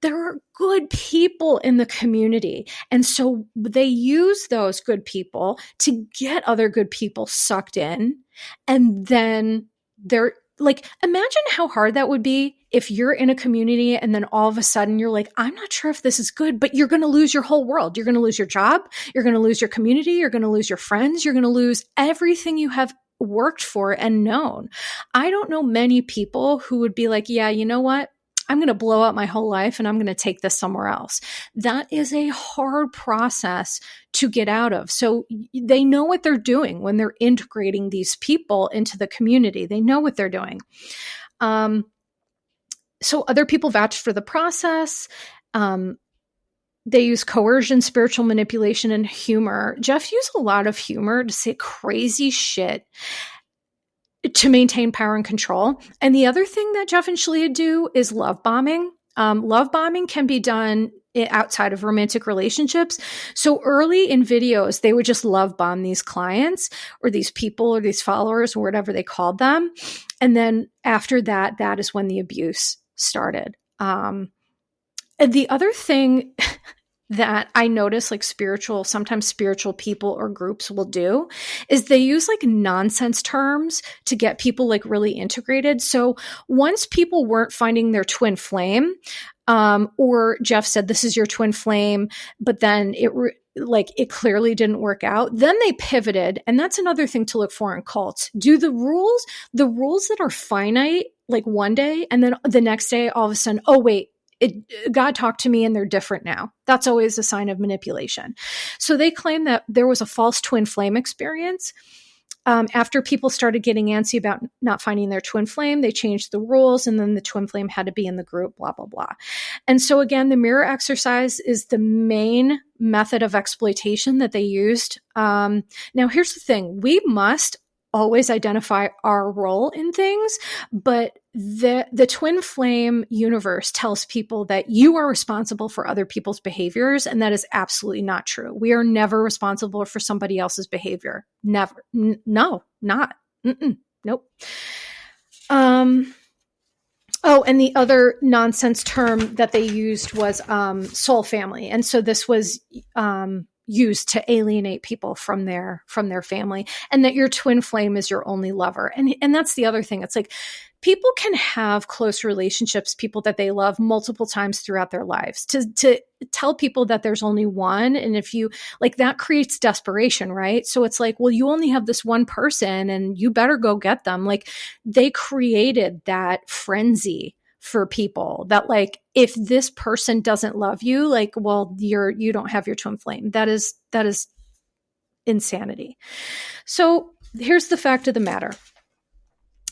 there are good people in the community. And so they use those good people to get other good people sucked in. And then they're like, imagine how hard that would be if you're in a community and then all of a sudden you're like, I'm not sure if this is good, but you're going to lose your whole world. You're going to lose your job. You're going to lose your community. You're going to lose your friends. You're going to lose everything you have worked for and known. I don't know many people who would be like, yeah, you know what? I'm going to blow up my whole life and I'm going to take this somewhere else. That is a hard process to get out of. So they know what they're doing when they're integrating these people into the community. They know what they're doing. So other people vouched for the process. They use coercion, spiritual manipulation, and humor. Jeff used a lot of humor to say crazy shit to maintain power and control. And the other thing that Jeff and Shaleia do is love bombing. Love bombing can be done outside of romantic relationships. So early in videos, they would just love bomb these clients or these people or these followers or whatever they called them. And then after that, that is when the abuse started. And the other thing that I notice like sometimes spiritual people or groups will do is they use like nonsense terms to get people like really integrated. So once people weren't finding their twin flame, or Jeff said, this is your twin flame, but then it clearly didn't work out. Then they pivoted. And that's another thing to look for in cults. Do the rules that are finite, like one day, and then the next day, all of a sudden, oh, wait, God talked to me and they're different now. That's always a sign of manipulation. So they claim that there was a false twin flame experience. After people started getting antsy about not finding their twin flame, they changed the rules and then the twin flame had to be in the group, blah, blah, blah. And so again, the mirror exercise is the main method of exploitation that they used. Now, here's the thing. We must always identify our role in things, but the twin flame universe tells people that you are responsible for other people's behaviors, and that is absolutely not true. We are never responsible for somebody else's behavior. Never. No, not. Nope. Oh, and the other nonsense term that they used was soul family. And so this was used to alienate people from their family, and that your twin flame is your only lover. And that's the other thing. It's like people can have close relationships, people that they love multiple times throughout their lives. To tell people that there's only one, and if you like, that creates desperation, right? So it's like, well, you only have this one person and you better go get them. Like they created that frenzy for people that like, if this person doesn't love you, like, well, you don't have your twin flame. That is insanity. So here's the fact of the matter.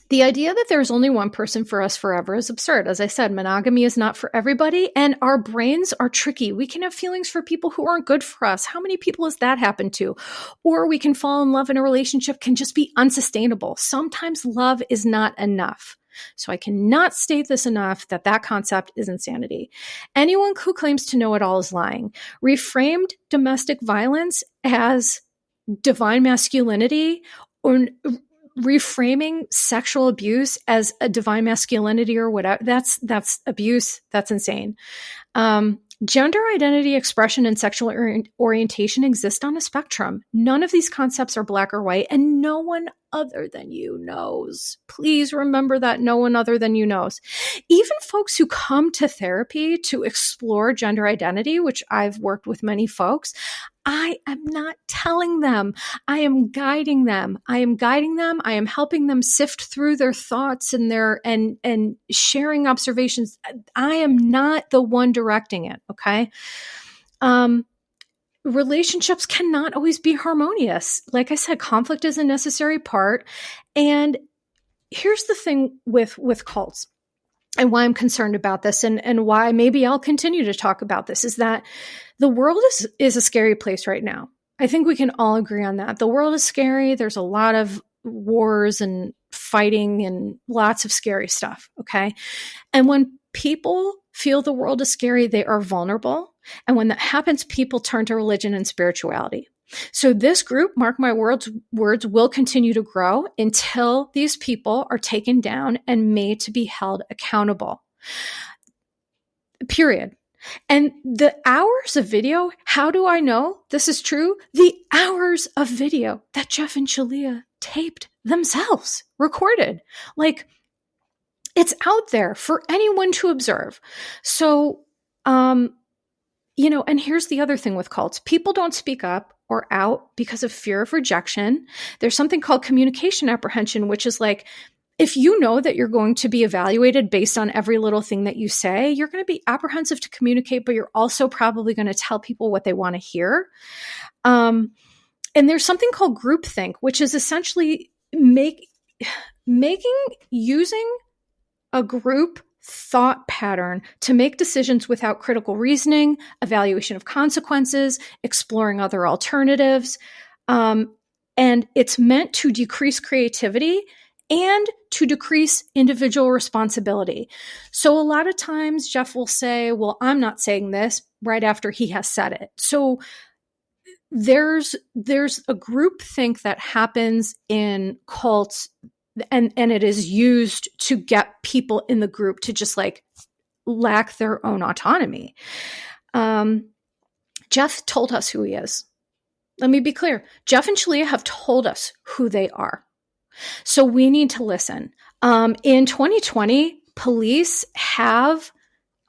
The idea that there's only one person for us forever is absurd. As I said, monogamy is not for everybody, and our brains are tricky. We can have feelings for people who aren't good for us. How many people has that happened to? Or we can fall in love in a relationship can just be unsustainable. Sometimes love is not enough. So I cannot state this enough that concept is insanity. Anyone who claims to know it all is lying. Reframed domestic violence as divine masculinity, or reframing sexual abuse as a divine masculinity or whatever, that's abuse. That's insane. Gender identity, expression, and sexual orientation exist on a spectrum. None of these concepts are black or white, and no one other than you knows. Please remember that no one other than you knows. Even folks who come to therapy to explore gender identity, which I've worked with many folks, I am not telling them. I am guiding them. I am helping them sift through their thoughts and and sharing observations. I am not the one directing it. Okay. Relationships cannot always be harmonious. Like I said, conflict is a necessary part. And here's the thing with cults, and why I'm concerned about this, and why maybe I'll continue to talk about this, is that the world is a scary place right now. I think we can all agree on that. The world is scary. There's a lot of wars and fighting and lots of scary stuff. Okay. And when people feel the world is scary, they are vulnerable. And when that happens, people turn to religion and spirituality. So this group, mark my words, will continue to grow until these people are taken down and made to be held accountable. Period. And the hours of video, how do I know this is true? The hours of video that Jeff and Shaleia taped themselves, recorded. Like, it's out there for anyone to observe. So, and here's the other thing with cults. People don't speak up or out because of fear of rejection. There's something called communication apprehension, which is like, if you know that you're going to be evaluated based on every little thing that you say, you're going to be apprehensive to communicate, but you're also probably going to tell people what they want to hear. And there's something called groupthink, which is essentially using a group thought pattern to make decisions without critical reasoning, evaluation of consequences, exploring other alternatives. And it's meant to decrease creativity and to decrease individual responsibility. So a lot of times Jeff will say, well, I'm not saying this, right after he has said it. So there's a groupthink that happens in cults, and it is used to get people in the group to just like lack their own autonomy. Jeff told us who he is. Let me be clear. Jeff and Shaleia have told us who they are. So we need to listen. In 2020, police have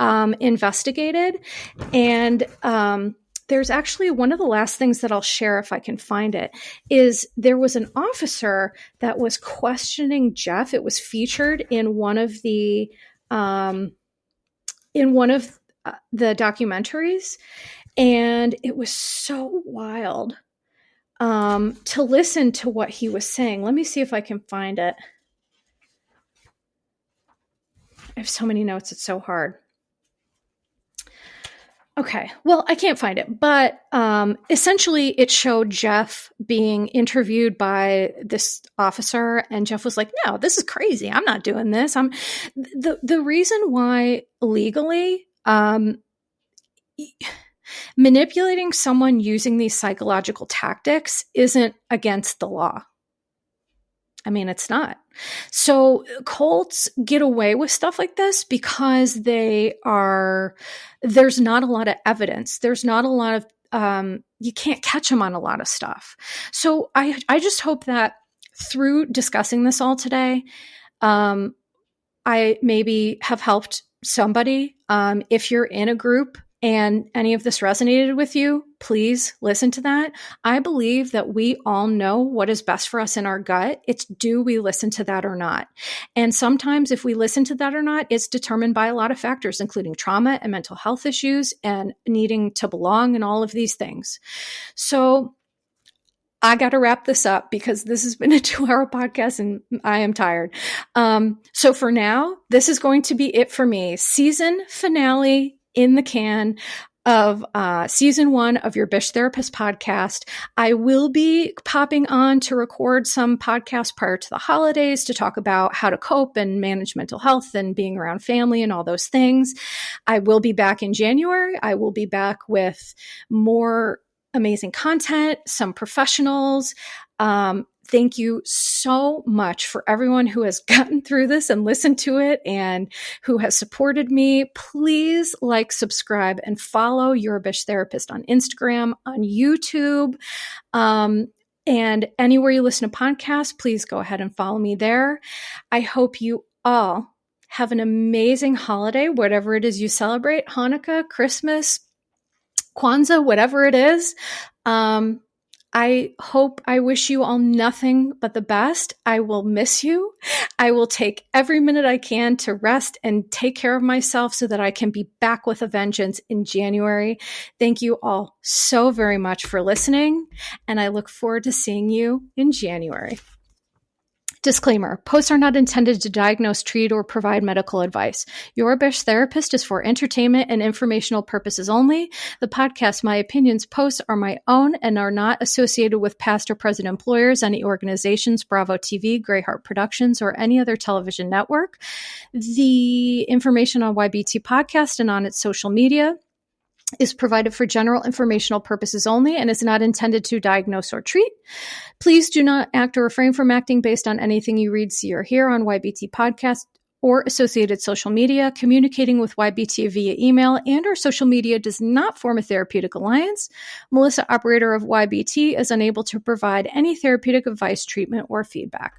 investigated, and there's actually one of the last things that I'll share, if I can find it, is there was an officer that was questioning Jeff. It was featured in one of the documentaries, and it was so wild to listen to what he was saying. Let me see if I can find it. I have so many notes, it's so hard. Okay, well, I can't find it, but essentially it showed Jeff being interviewed by this officer, and Jeff was like, no, this is crazy. I'm not doing this. The reason why legally manipulating someone using these psychological tactics isn't against the law. I mean, it's not. So cults get away with stuff like this because there's not a lot of evidence. There's not a lot of, you can't catch them on a lot of stuff. So I just hope that through discussing this all today, I maybe have helped somebody. If you're in a group and any of this resonated with you, please listen to that. I believe that we all know what is best for us in our gut. It's, do we listen to that or not? And sometimes if we listen to that or not, it's determined by a lot of factors, including trauma and mental health issues and needing to belong and all of these things. So I got to wrap this up because this has been a 2-hour podcast and I am tired. So for now, this is going to be it for me. Season finale in the can of season 1 of your Bish Therapist podcast. I will be popping on to record some podcasts prior to the holidays to talk about how to cope and manage mental health and being around family and all those things. I will be back in January. I will be back with more amazing content, some professionals, thank you so much for everyone who has gotten through this and listened to it and who has supported me. Please like, subscribe, and follow Your Bitch Therapist on Instagram, on YouTube, and anywhere you listen to podcasts. Please go ahead and follow me there. I hope you all have an amazing holiday, whatever it is you celebrate, Hanukkah, Christmas, Kwanzaa, whatever it is. I wish you all nothing but the best. I will miss you. I will take every minute I can to rest and take care of myself so that I can be back with a vengeance in January. Thank you all so very much for listening, and I look forward to seeing you in January. Disclaimer: posts are not intended to diagnose, treat, or provide medical advice. Your Bitch Therapist is for entertainment and informational purposes only. The podcast My Opinions posts are my own and are not associated with past or present employers, any organizations, Bravo TV, Greyheart Productions, or any other television network. The information on YBT Podcast and on its social media is provided for general informational purposes only and is not intended to diagnose or treat. Please do not act or refrain from acting based on anything you read, see, or hear on YBT Podcast or associated social media. Communicating with YBT via email and or social media does not form a therapeutic alliance. Melissa, operator of YBT, is unable to provide any therapeutic advice, treatment, or feedback.